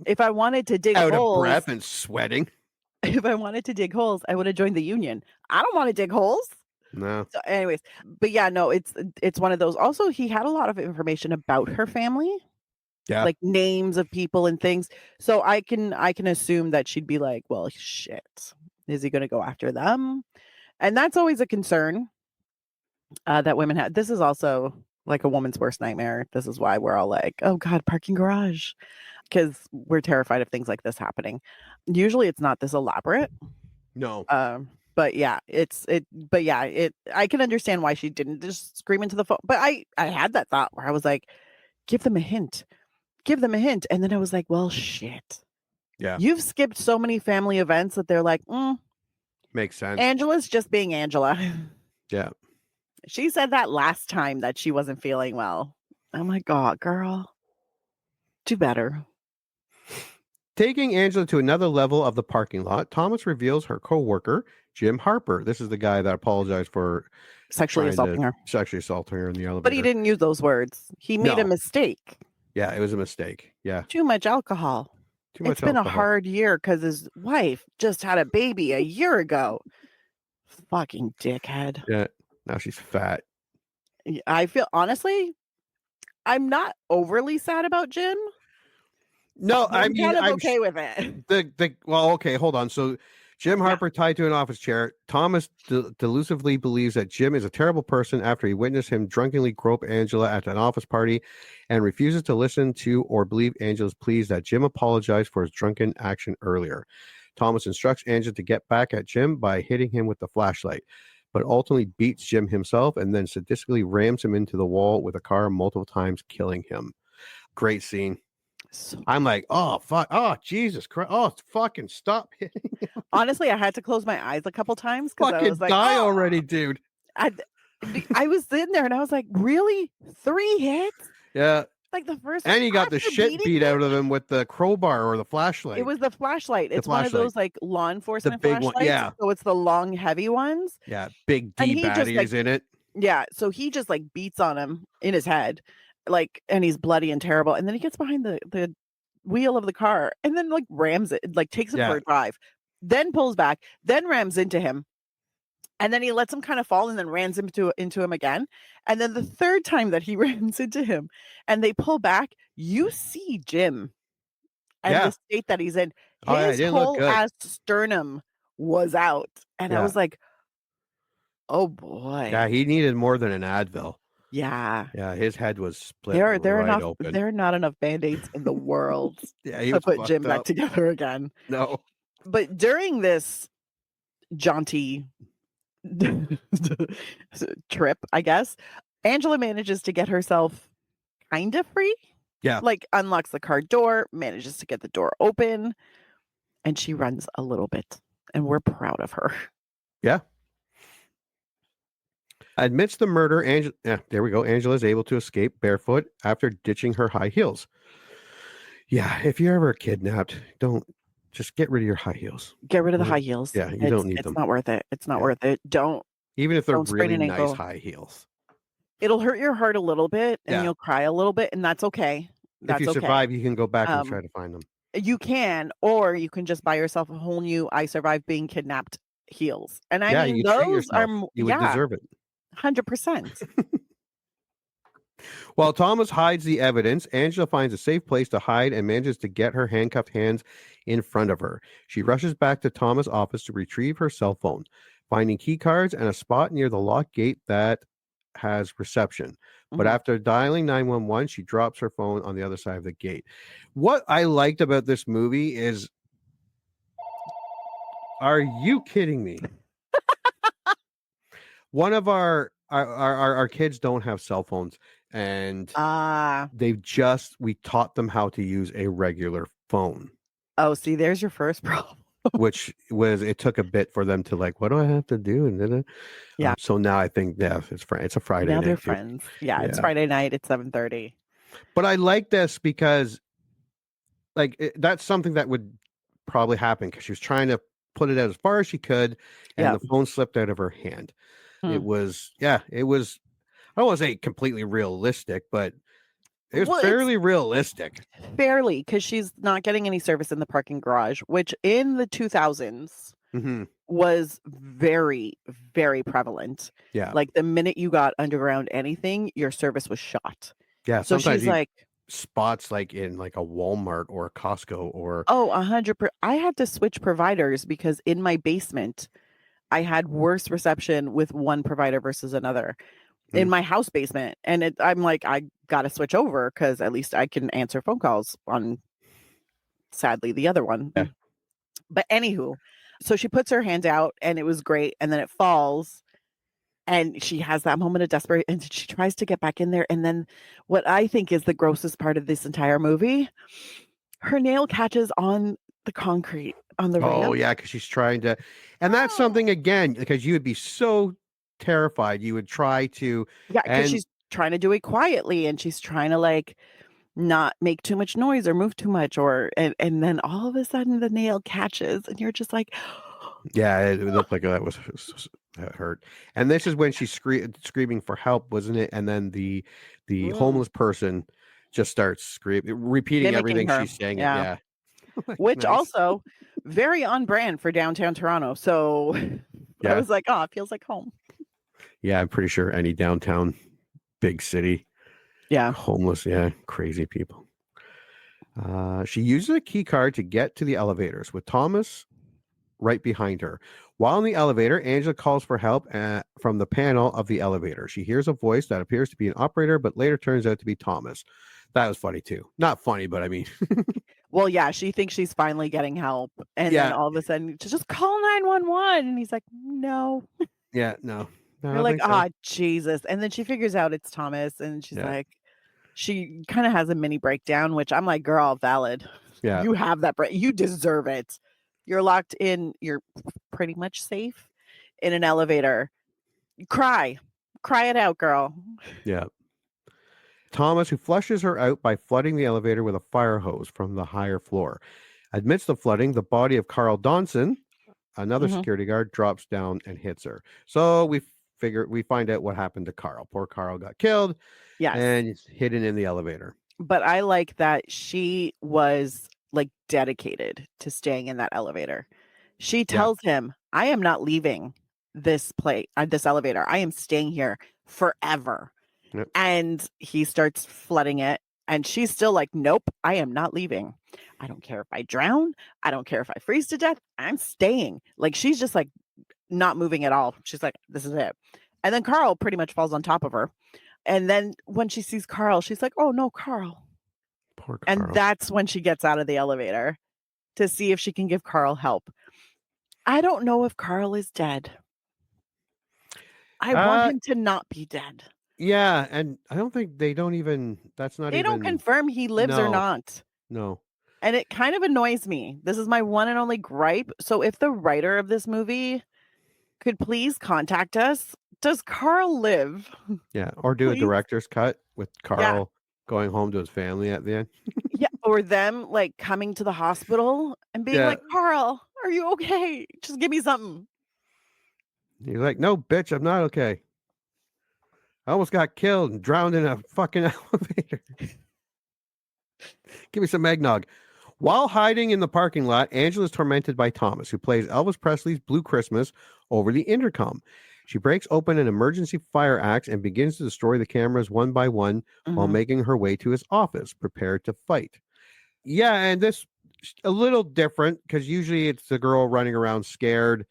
[SPEAKER 2] If I wanted to dig
[SPEAKER 1] out
[SPEAKER 2] holes,
[SPEAKER 1] of breath and sweating.
[SPEAKER 2] If I wanted to dig holes, I would have joined the union. I don't want to dig holes.
[SPEAKER 1] No.
[SPEAKER 2] So anyways, but yeah, no, it's one of those. Also, he had a lot of information about her family.
[SPEAKER 1] Yeah.
[SPEAKER 2] Like names of people and things. So I can assume that she'd be like, well, shit. Is he going to go after them? And that's always a concern that women have. This is also like a woman's worst nightmare. This is why we're all like, oh God, parking garage. Because we're terrified of things like this happening. Usually it's not this elaborate.
[SPEAKER 1] No.
[SPEAKER 2] But yeah, I can understand why she didn't just scream into the phone. But I had that thought where I was like, give them a hint. And then I was like, well, shit.
[SPEAKER 1] Yeah.
[SPEAKER 2] You've skipped so many family events that they're like,
[SPEAKER 1] makes sense.
[SPEAKER 2] Angela's just being Angela.
[SPEAKER 1] Yeah.
[SPEAKER 2] She said that last time that she wasn't feeling well. Oh my God, girl. Do better.
[SPEAKER 1] Taking Angela to another level of the parking lot, Thomas reveals her co-worker, Jim Harper. This is the guy that apologized for
[SPEAKER 2] sexually assaulting her
[SPEAKER 1] in the elevator.
[SPEAKER 2] But he didn't use those words. He made a mistake.
[SPEAKER 1] Yeah, it was a mistake. Yeah.
[SPEAKER 2] Too much alcohol. It's been a hard year because his wife just had a baby a year ago. Fucking dickhead.
[SPEAKER 1] Yeah. Now she's fat.
[SPEAKER 2] I feel, honestly, I'm not overly sad about Jim.
[SPEAKER 1] No,
[SPEAKER 2] I'm kind of okay with it.
[SPEAKER 1] Well, okay, hold on. So Jim Harper tied to an office chair. Thomas delusively believes that Jim is a terrible person after he witnessed him drunkenly grope Angela at an office party and refuses to listen to or believe Angela's pleas that Jim apologized for his drunken action earlier. Thomas instructs Angela to get back at Jim by hitting him with the flashlight, but ultimately beats Jim himself and then sadistically rams him into the wall with a car multiple times, killing him. Great scene.
[SPEAKER 2] So,
[SPEAKER 1] I'm like, oh, fuck. Oh, Jesus Christ. Oh, fucking stop hitting him.
[SPEAKER 2] honestly, I had to close my eyes a couple times because I
[SPEAKER 1] Fucking
[SPEAKER 2] was like,
[SPEAKER 1] die
[SPEAKER 2] "Oh!"
[SPEAKER 1] already, dude.
[SPEAKER 2] I was sitting there and I was like, really? 3 hits?
[SPEAKER 1] Yeah.
[SPEAKER 2] Like the first
[SPEAKER 1] And he got the
[SPEAKER 2] after
[SPEAKER 1] shit
[SPEAKER 2] beating
[SPEAKER 1] beat
[SPEAKER 2] him?
[SPEAKER 1] out of him with the crowbar or the flashlight.
[SPEAKER 2] It was the flashlight. It's one of
[SPEAKER 1] flashlight.
[SPEAKER 2] those like law enforcement
[SPEAKER 1] big one,
[SPEAKER 2] flashlights.
[SPEAKER 1] yeah.
[SPEAKER 2] So it's the long, heavy ones.
[SPEAKER 1] Yeah. Big
[SPEAKER 2] And
[SPEAKER 1] D
[SPEAKER 2] he just,
[SPEAKER 1] batteries
[SPEAKER 2] like
[SPEAKER 1] in it.
[SPEAKER 2] Yeah. So he just like beats on him in his head, like, and he's bloody and terrible. And then he gets behind the wheel of the car and then like rams it, like takes it for a drive, then pulls back, then rams into him. And then he lets him kind of fall and then rams into him again. And then the third time that he rams into him and they pull back, you see Jim and the state that he's in. His whole ass sternum was out. And I was like, oh boy.
[SPEAKER 1] Yeah, he needed more than an Advil.
[SPEAKER 2] Yeah.
[SPEAKER 1] Yeah, his head was split
[SPEAKER 2] There
[SPEAKER 1] right open.
[SPEAKER 2] are not enough band-aids in the world
[SPEAKER 1] Yeah, he
[SPEAKER 2] to
[SPEAKER 1] was
[SPEAKER 2] put
[SPEAKER 1] fucked
[SPEAKER 2] Jim back
[SPEAKER 1] up.
[SPEAKER 2] together again.
[SPEAKER 1] No.
[SPEAKER 2] But during this jaunty trip, I guess, Angela manages to get herself kind of free.
[SPEAKER 1] Yeah.
[SPEAKER 2] Like unlocks the car door, manages to get the door open, and she runs a little bit. And we're proud of her.
[SPEAKER 1] Yeah. Admits the murder. There we go. Angela is able to escape barefoot after ditching her high heels. Yeah, if you're ever kidnapped, don't just get rid of your high heels.
[SPEAKER 2] Get rid of the high heels.
[SPEAKER 1] Yeah, you don't need them.
[SPEAKER 2] It's not worth it. It's not worth it.
[SPEAKER 1] Even if they're
[SPEAKER 2] don't sprain
[SPEAKER 1] really
[SPEAKER 2] an
[SPEAKER 1] nice
[SPEAKER 2] ankle.
[SPEAKER 1] high heels.
[SPEAKER 2] It'll hurt your heart a little bit and you'll cry a little bit, and that's okay.
[SPEAKER 1] If you survive, you can go back and try to find them.
[SPEAKER 2] You can, or you can just buy yourself a whole new I survived being kidnapped heels. And I mean,
[SPEAKER 1] you treat
[SPEAKER 2] those are
[SPEAKER 1] yourself. You would deserve it.
[SPEAKER 2] 100%.
[SPEAKER 1] While Thomas hides the evidence, Angela finds a safe place to hide and manages to get her handcuffed hands in front of her. She rushes back to Thomas' office to retrieve her cell phone, finding key cards and a spot near the locked gate that has reception. But after dialing 911, she drops her phone on the other side of the gate. What I liked about this movie is, are you kidding me? One of our kids don't have cell phones, and we taught them how to use a regular phone.
[SPEAKER 2] Oh, see, there's your first problem.
[SPEAKER 1] Which was, it took a bit for them to like, what do I have to do? And then, so now I think, it's a Friday night.
[SPEAKER 2] Now they're friends. Yeah, it's Friday night at 7:30.
[SPEAKER 1] But I like this because, like, that's something that would probably happen because she was trying to put it out as far as she could, and the phone slipped out of her hand. It was, I don't want to say completely realistic, but it was fairly realistic.
[SPEAKER 2] Fairly, because she's not getting any service in the parking garage, which in the 2000s was very, very prevalent.
[SPEAKER 1] Yeah.
[SPEAKER 2] Like the minute you got underground anything, your service was shot.
[SPEAKER 1] Yeah.
[SPEAKER 2] So
[SPEAKER 1] sometimes
[SPEAKER 2] she's like,
[SPEAKER 1] spots like in like a Walmart or a Costco or
[SPEAKER 2] 100%. I had to switch providers because in my basement, I had worse reception with one provider versus another in my house basement. And I'm like, I got to switch over because at least I can answer phone calls on, sadly, the other one.
[SPEAKER 1] Yeah.
[SPEAKER 2] But anywho, so she puts her hand out and it was great. And then it falls and she has that moment of desperation and she tries to get back in there. And then what I think is the grossest part of this entire movie, her nail catches on the concrete on the ramp.
[SPEAKER 1] Oh, yeah, because she's trying to, and that's something, again, because you would be so terrified, you would try to.
[SPEAKER 2] Yeah, because she's trying to do it quietly and she's trying to like not make too much noise or move too much and then all of a sudden the nail catches and you're just like,
[SPEAKER 1] yeah, it looked like that hurt. And this is when she's screaming for help, wasn't it? And then the homeless person just starts screaming, repeating everything she's saying. Yeah.
[SPEAKER 2] Which also very on brand for downtown Toronto. So I was like, oh, it feels like home.
[SPEAKER 1] Yeah, I'm pretty sure any downtown big city.
[SPEAKER 2] Yeah.
[SPEAKER 1] Homeless. Yeah. Crazy people. She uses a key card to get to the elevators with Thomas right behind her. While in the elevator, Angela calls for help from the panel of the elevator. She hears a voice that appears to be an operator, but later turns out to be Thomas. That was funny too. Not funny, but I mean.
[SPEAKER 2] Well, yeah, she thinks she's finally getting help. And then all of a sudden, just call 911. And he's like, no.
[SPEAKER 1] Yeah, no. I
[SPEAKER 2] You're
[SPEAKER 1] don't
[SPEAKER 2] like,
[SPEAKER 1] think so.
[SPEAKER 2] Jesus. And then she figures out it's Thomas. And she's
[SPEAKER 1] Yeah.
[SPEAKER 2] like, she kind of has a mini breakdown, which I'm like, girl, valid.
[SPEAKER 1] Yeah.
[SPEAKER 2] You have that break. You deserve it. You're locked in. You're pretty much safe in an elevator. Cry it out, girl.
[SPEAKER 1] Yeah. Thomas, who flushes her out by flooding the elevator with a fire hose from the higher floor. Amidst the flooding, the body of Carl Donson, another security guard, drops down and hits her. So we find out what happened to Carl. Poor Carl got killed.
[SPEAKER 2] Yes.
[SPEAKER 1] And it's hidden in the elevator.
[SPEAKER 2] But I like that she was like dedicated to staying in that elevator. She tells him, I am not leaving this elevator. I am staying here forever.
[SPEAKER 1] Yep.
[SPEAKER 2] And he starts flooding it. And she's still like, nope, I am not leaving. I don't care if I drown. I don't care if I freeze to death. I'm staying. Like, she's just like not moving at all. She's like, this is it. And then Carl pretty much falls on top of her. And then when she sees Carl, she's like, oh no, Carl.
[SPEAKER 1] Poor Carl.
[SPEAKER 2] And that's when she gets out of the elevator to see if she can give Carl help. I don't know if Carl is dead. I want him to not be dead.
[SPEAKER 1] Yeah, and I don't think they don't
[SPEAKER 2] confirm he lives or not.
[SPEAKER 1] No.
[SPEAKER 2] And it kind of annoys me. This is my one and only gripe. So if the writer of this movie could please contact us, does Carl live?
[SPEAKER 1] Yeah, or do a director's cut with Carl going home to his family at the end.
[SPEAKER 2] Yeah, or them like coming to the hospital and being like, Carl, are you okay? Just give me something.
[SPEAKER 1] He's like, no, bitch, I'm not okay. I almost got killed and drowned in a fucking elevator. Give me some eggnog. While hiding in the parking lot, Angela is tormented by Thomas, who plays Elvis Presley's Blue Christmas over the intercom. She breaks open an emergency fire axe and begins to destroy the cameras one by one while making her way to his office, prepared to fight. Yeah, and this a little different because usually it's the girl running around scared.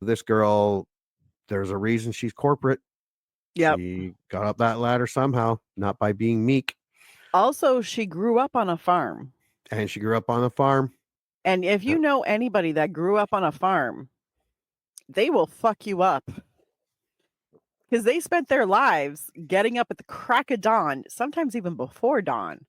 [SPEAKER 1] This girl, there's a reason she's corporate.
[SPEAKER 2] Yeah,
[SPEAKER 1] she got up that ladder somehow, not by being meek.
[SPEAKER 2] Also, she grew up on a farm.
[SPEAKER 1] And she grew up on a farm.
[SPEAKER 2] And if you know anybody that grew up on a farm, they will fuck you up. Because they spent their lives getting up at the crack of dawn, sometimes even before dawn,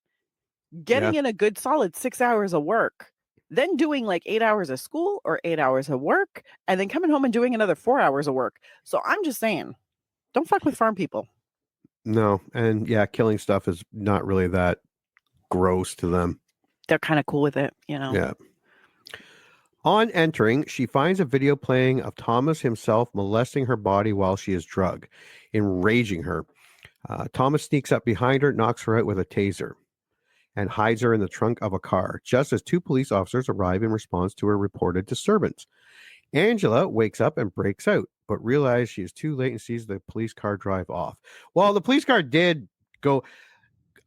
[SPEAKER 2] getting in a good solid 6 hours of work, then doing like 8 hours of school or 8 hours of work, and then coming home and doing another 4 hours of work. So I'm just saying, don't fuck with farm people.
[SPEAKER 1] No. And yeah, killing stuff is not really that gross to them.
[SPEAKER 2] They're kind of cool with it, you know?
[SPEAKER 1] Yeah. On entering, she finds a video playing of Thomas himself molesting her body while she is drugged, enraging her. Thomas sneaks up behind her, knocks her out with a taser, and hides her in the trunk of a car, just as two police officers arrive in response to her reported disturbance. Angela wakes up and breaks out, but realizes she is too late and sees the police car drive off. Well, the police car did go...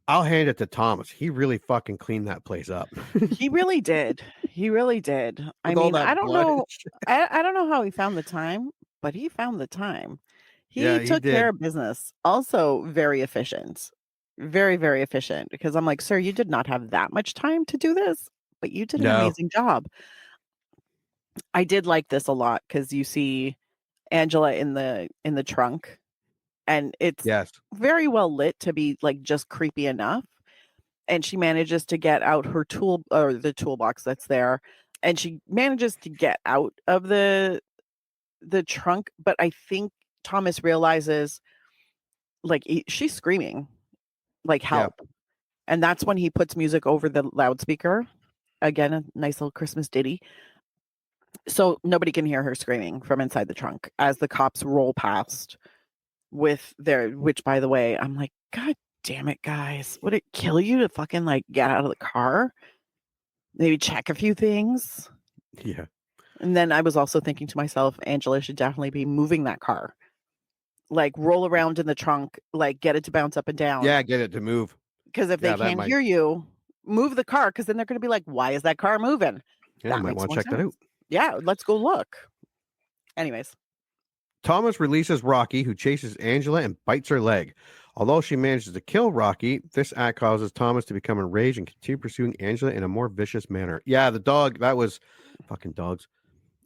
[SPEAKER 1] I'll hand it to Thomas. He really fucking cleaned that place up.
[SPEAKER 2] He really did. He really did. I mean, I don't know. I don't know how he found the time, but he found the time. He took care of business. Also very efficient. Very, very efficient. Because I'm like, sir, you did not have that much time to do this, but you did an amazing job. I did like this a lot because you see Angela in the trunk. And it's very well lit to be like just creepy enough. And she manages to get out her tool or the toolbox that's there. And she manages to get out of the trunk. But I think Thomas realizes like she's screaming like help. Yeah. And that's when he puts music over the loudspeaker. Again, a nice little Christmas ditty. So nobody can hear her screaming from inside the trunk as the cops roll past. Which by the way, I'm like, God damn it, guys. Would it kill you to fucking like get out of the car? Maybe check a few things.
[SPEAKER 1] Yeah.
[SPEAKER 2] And then I was also thinking to myself, Angela should definitely be moving that car. Like roll around in the trunk, like get it to bounce up and down.
[SPEAKER 1] Yeah, get it to move.
[SPEAKER 2] Because if they can't hear you, move the car, because then they're going to be like, why is that car moving?
[SPEAKER 1] Yeah, I might want to check that out.
[SPEAKER 2] Yeah, let's go look. Anyways.
[SPEAKER 1] Thomas releases Rocky, who chases Angela and bites her leg. Although she manages to kill Rocky, this act causes Thomas to become enraged and continue pursuing Angela in a more vicious manner. Yeah, the dog, that was fucking dogs.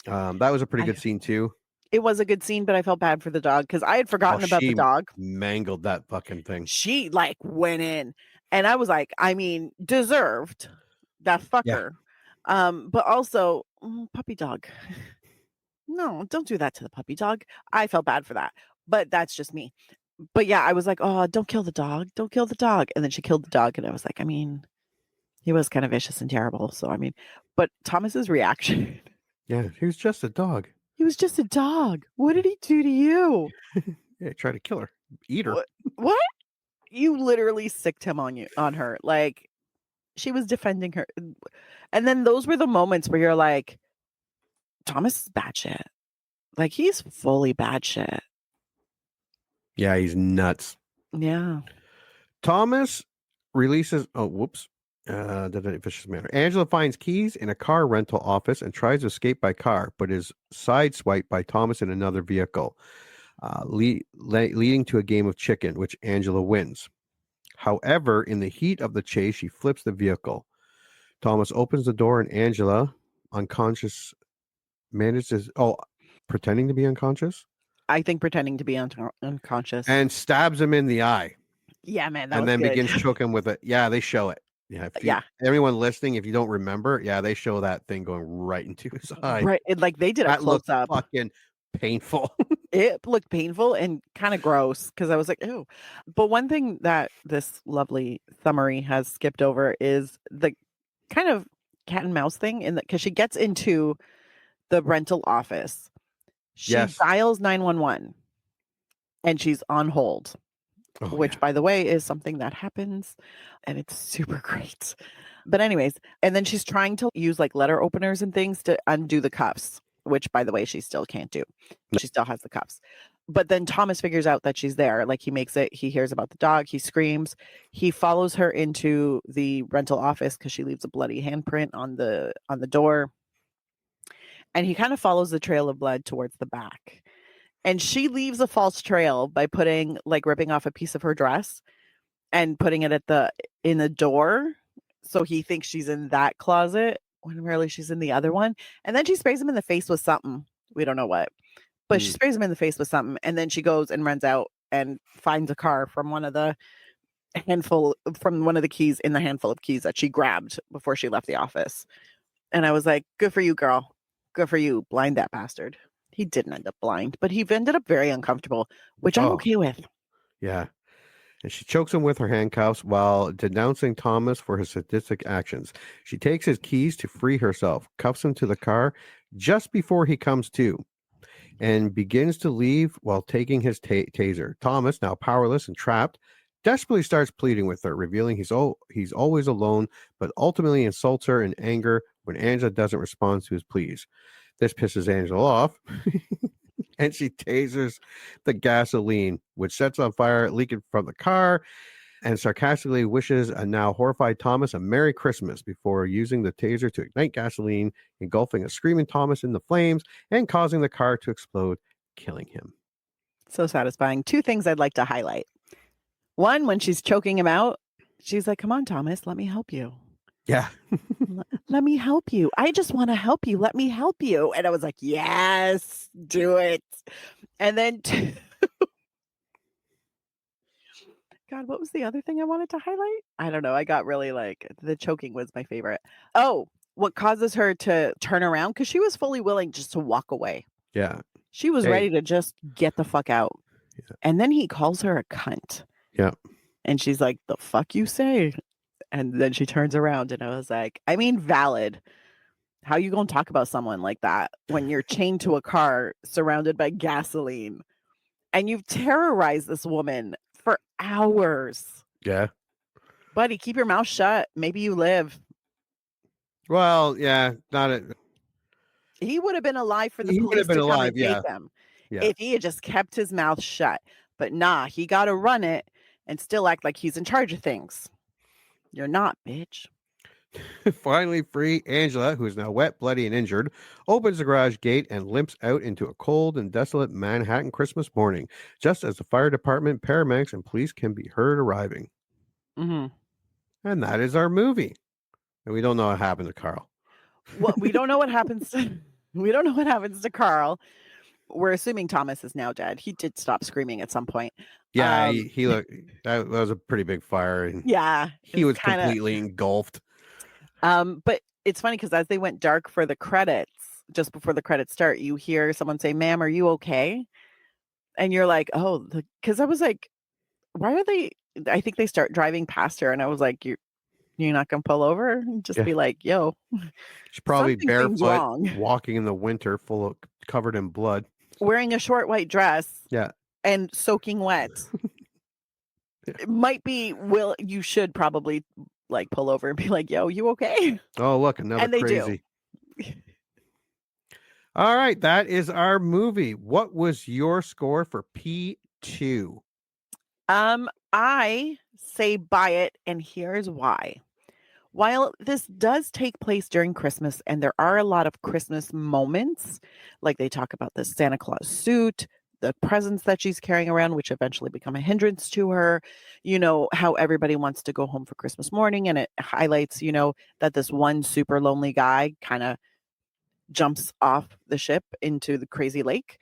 [SPEAKER 1] That was a pretty good scene too.
[SPEAKER 2] It was a good scene, but I felt bad for the dog because I had forgotten about the dog.
[SPEAKER 1] Mangled that fucking thing.
[SPEAKER 2] She like went in, and I was like, I mean, deserved that fucker. Yeah. But also puppy dog. No, don't do that to the puppy dog. I felt bad for that, but that's just me. But yeah, I was like, oh, don't kill the dog. Don't kill the dog. And then she killed the dog. And I was like, I mean, he was kind of vicious and terrible. So, I mean, but Thomas's reaction.
[SPEAKER 1] Yeah, he was just a dog.
[SPEAKER 2] He was just a dog. What did he do to you?
[SPEAKER 1] Yeah, try to kill her. Eat her.
[SPEAKER 2] What? You literally sicked him on her. Like, she was defending her. And then those were the moments where you're like, Thomas is bad shit. Like, he's fully bad shit.
[SPEAKER 1] Yeah, he's nuts.
[SPEAKER 2] Yeah.
[SPEAKER 1] Thomas releases. Oh, whoops. Vicious manner. Angela finds keys in a car rental office and tries to escape by car, but is sideswiped by Thomas in another vehicle, leading to a game of chicken, which Angela wins. However, in the heat of the chase, she flips the vehicle. Thomas opens the door, and Angela, unconscious, manages. Pretending to be unconscious.
[SPEAKER 2] I think pretending to be unconscious.
[SPEAKER 1] And stabs him in the eye.
[SPEAKER 2] Yeah, man.
[SPEAKER 1] And then begins choking with it. Yeah, they show it. Yeah. Everyone listening, if you don't remember, they show that thing going right into his eye.
[SPEAKER 2] Right. Like they did a close up.
[SPEAKER 1] Fucking painful.
[SPEAKER 2] It looked painful and kind of gross because I was like, ew. But one thing that this lovely summary has skipped over is the kind of cat and mouse thing because she gets into the rental office. She dials 911 and she's on hold, which, by the way, is something that happens and it's super great. But anyways, and then she's trying to use like letter openers and things to undo the cuffs, which, by the way, she still can't do. She still has the cuffs. But then Thomas figures out that she's there. Like he hears about the dog. He screams. He follows her into the rental office because she leaves a bloody handprint on the door. And he kind of follows the trail of blood towards the back. And she leaves a false trail by ripping off a piece of her dress and putting it in the door. So he thinks she's in that closet when really she's in the other one. And then she sprays him in the face with something. We don't know what. But she sprays him in the face with something. And then she goes and runs out and finds a car from one of the keys in the handful of keys that she grabbed before she left the office. And I was like, good for you, girl. Good for you. Blind that bastard. He didn't end up blind, but he ended up very uncomfortable, which I'm okay with.
[SPEAKER 1] Yeah. And she chokes him with her handcuffs while denouncing Thomas for his sadistic actions. She takes his keys to free herself, cuffs him to the car just before he comes to, and begins to leave while taking his taser. Thomas, now powerless and trapped, desperately starts pleading with her, revealing he's always alone, but ultimately insults her in anger when Angela doesn't respond to his pleas. This pisses Angela off, and she tasers the gasoline, which sets on fire, leaking from the car, and sarcastically wishes a now horrified Thomas a Merry Christmas before using the taser to ignite gasoline, engulfing a screaming Thomas in the flames and causing the car to explode, killing him.
[SPEAKER 2] So satisfying. Two things I'd like to highlight. One, when she's choking him out, she's like, come on, Thomas, let me help you.
[SPEAKER 1] Yeah.
[SPEAKER 2] Let me help you. I just want to help you. Let me help you. And I was like, yes, do it. And then, God, what was the other thing I wanted to highlight? I don't know. I got really the choking was my favorite. Oh, what causes her to turn around? Because she was fully willing just to walk away.
[SPEAKER 1] Yeah.
[SPEAKER 2] She was ready to just get the fuck out. Yeah. And then he calls her a cunt.
[SPEAKER 1] Yeah.
[SPEAKER 2] And she's like, the fuck you say? And then she turns around and I was like, I mean, valid. How you gonna talk about someone like that when you're chained to a car surrounded by gasoline and you've terrorized this woman for hours?
[SPEAKER 1] Yeah.
[SPEAKER 2] Buddy, keep your mouth shut. Maybe you live.
[SPEAKER 1] Well, yeah,
[SPEAKER 2] he would have been alive for the police to come and take him if he had just kept his mouth shut. But nah, he got to run it and still act like he's in charge of things. You're not, bitch.
[SPEAKER 1] Finally free, Angela, who is now wet, bloody, and injured, opens the garage gate and limps out into a cold and desolate Manhattan Christmas morning, just as the fire department, paramedics, and police can be heard arriving.
[SPEAKER 2] Mm-hmm.
[SPEAKER 1] And that is our movie. And we don't know what happened to Carl.
[SPEAKER 2] Well, we don't know what happens to Carl. We're assuming Thomas is now dead. He did stop screaming at some point.
[SPEAKER 1] Yeah, he looked. That was a pretty big fire, and
[SPEAKER 2] Yeah,
[SPEAKER 1] he was completely engulfed.
[SPEAKER 2] But it's funny because as they went dark for the credits, just before the credits start, you hear someone say, "Ma'am, are you okay?" And you're like, "Oh," because I was like, "Why are they?" I think they start driving past her, and I was like, "You're not gonna pull over and just be like, yo."
[SPEAKER 1] She's probably
[SPEAKER 2] something seems
[SPEAKER 1] barefoot,
[SPEAKER 2] wrong.
[SPEAKER 1] walking in the winter, covered in blood,
[SPEAKER 2] wearing a short white dress.
[SPEAKER 1] Yeah,
[SPEAKER 2] and soaking wet. It might be. You should probably like pull over and be like, "Yo, you okay?"
[SPEAKER 1] Oh, look, another
[SPEAKER 2] And they
[SPEAKER 1] crazy.
[SPEAKER 2] do.
[SPEAKER 1] All right, that is our movie. What was your score for P2?
[SPEAKER 2] I say buy it, and here's why. While this does take place during Christmas, and there are a lot of Christmas moments, like they talk about the Santa Claus suit, the presents that she's carrying around, which eventually become a hindrance to her, how everybody wants to go home for Christmas morning, and it highlights, that this one super lonely guy kind of jumps off the ship into the crazy lake.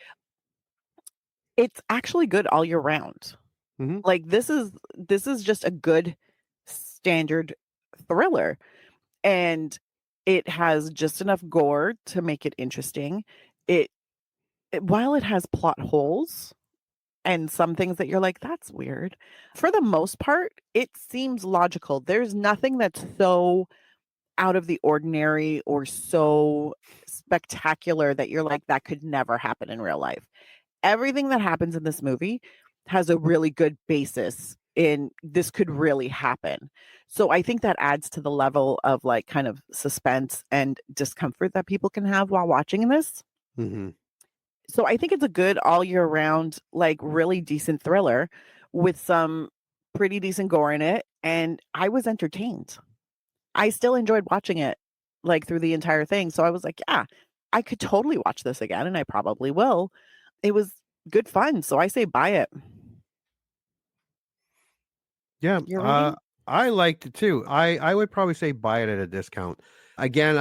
[SPEAKER 2] It's actually good all year round.
[SPEAKER 1] Mm-hmm.
[SPEAKER 2] Like this is just a good standard thriller, and it has just enough gore to make it interesting. While it has plot holes and some things that you're like, that's weird, for the most part it seems logical. There's nothing that's so out of the ordinary or so spectacular that you're like, that could never happen in real life. Everything that happens in this movie has a really good basis in this could really happen. So I think that adds to the level of like kind of suspense and discomfort that people can have while watching this.
[SPEAKER 1] Mm-hmm.
[SPEAKER 2] So I think it's a good all year round, like really decent thriller with some pretty decent gore in it. And I was entertained. I still enjoyed watching it like through the entire thing. So I was like, yeah, I could totally watch this again, and I probably will. It was good fun. So I say buy it.
[SPEAKER 1] Yeah, I liked it too. I would probably say buy it at a discount. Again,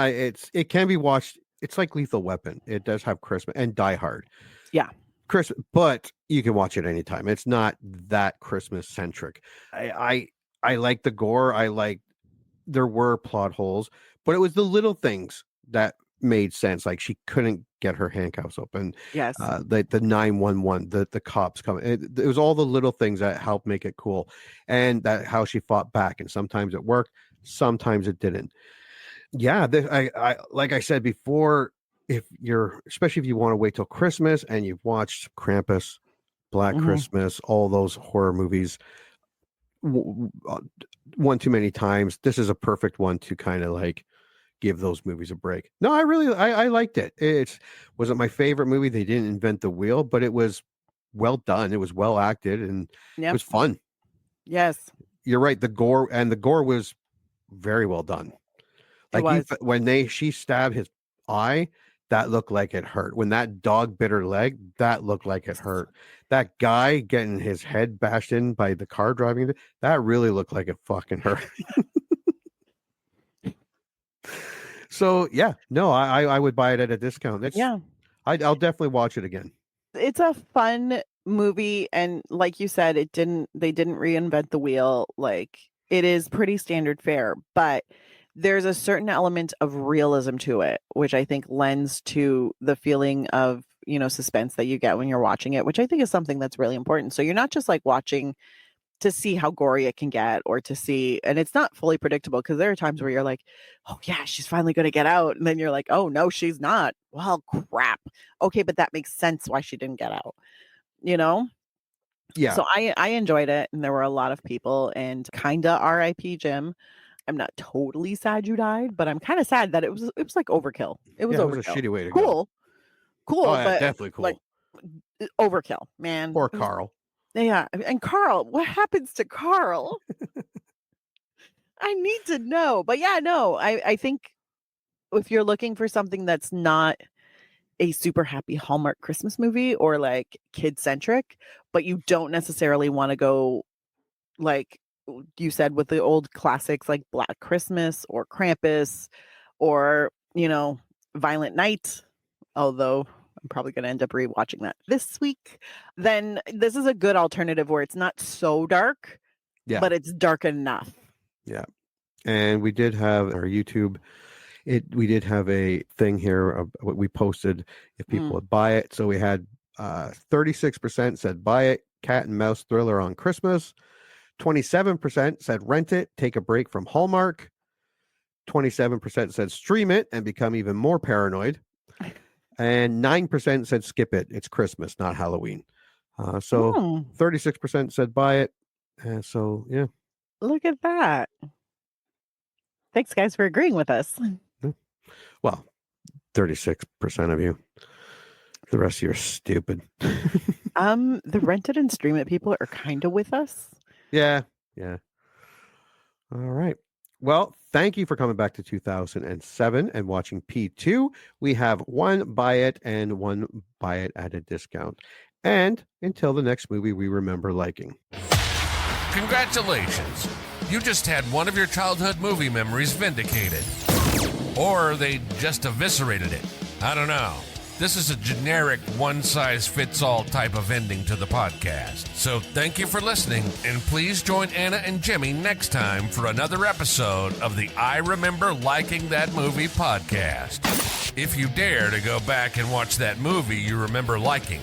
[SPEAKER 1] it can be watched. It's like Lethal Weapon. It does have Christmas and Die Hard.
[SPEAKER 2] Yeah.
[SPEAKER 1] Christmas, but you can watch it anytime. It's not that Christmas centric. I like the gore. There were plot holes, but it was the little things that made sense. Like she couldn't get her handcuffs open.
[SPEAKER 2] Yes.
[SPEAKER 1] The 911, the cops coming. It was all the little things that helped make it cool, and that how she fought back. And sometimes it worked, sometimes it didn't. Yeah, I like I said before, especially if you want to wait till Christmas and you've watched Krampus, Black Christmas, all those horror movies one too many times, this is a perfect one to kind of like give those movies a break. No, I liked it. It wasn't my favorite movie. They didn't invent the wheel, but it was well done. It was well acted, and it was fun.
[SPEAKER 2] Yes,
[SPEAKER 1] you're right. The gore was very well done. Like when she stabbed his eye, that looked like it hurt. When that dog bit her leg, that looked like it hurt. That guy getting his head bashed in by the car driving, that really looked like it fucking hurt. So yeah, no, I would buy it at a discount. I'll definitely watch it again.
[SPEAKER 2] It's a fun movie, and like you said, they didn't reinvent the wheel. Like it is pretty standard fare, but there's a certain element of realism to it, which I think lends to the feeling of, suspense that you get when you're watching it, which I think is something that's really important. So you're not just like watching to see how gory it can get, or to see, and it's not fully predictable, because there are times where you're like, oh yeah, she's finally going to get out. And then you're like, oh no, she's not. Well, crap. Okay, but that makes sense why she didn't get out,
[SPEAKER 1] Yeah.
[SPEAKER 2] So I enjoyed it, and there were a lot of people, and kinda RIP Jim. I'm not totally sad you died, but I'm kind of sad that it was like overkill. It was overkill.
[SPEAKER 1] It was a shitty way to go.
[SPEAKER 2] Cool,
[SPEAKER 1] oh, yeah,
[SPEAKER 2] but
[SPEAKER 1] definitely cool.
[SPEAKER 2] Like overkill, man.
[SPEAKER 1] Poor Carl.
[SPEAKER 2] Yeah, and Carl, what happens to Carl? I need to know. But yeah, no, I think if you're looking for something that's not a super happy Hallmark Christmas movie or like kid centric, but you don't necessarily want to go like you said with the old classics like Black Christmas or Krampus or, Violent Night, although I'm probably going to end up rewatching that this week, then this is a good alternative where it's not so dark, but it's dark enough.
[SPEAKER 1] Yeah. And we did have our YouTube, we did have a thing here of what we posted if people would buy it. So we had 36% said buy it, cat and mouse thriller on Christmas. 27% said rent it, take a break from Hallmark. 27% said stream it and become even more paranoid. And 9% said skip it. It's Christmas, not Halloween. So 36% said buy it. And so, yeah.
[SPEAKER 2] Look at that. Thanks, guys, for agreeing with us.
[SPEAKER 1] Well, 36% of you. The rest of you are stupid.
[SPEAKER 2] The rent it and stream it people are kind of with us.
[SPEAKER 1] Yeah. All right. Well, thank you for coming back to 2007 and watching P2. We have one buy it and one buy it at a discount. And until the next movie we remember liking.
[SPEAKER 3] Congratulations. You just had one of your childhood movie memories vindicated. Or they just eviscerated it. I don't know. This is a generic one-size-fits-all type of ending to the podcast. So thank you for listening, and please join Anna and Jimmy next time for another episode of the I Remember Liking That Movie podcast. If you dare to go back and watch that movie you remember liking,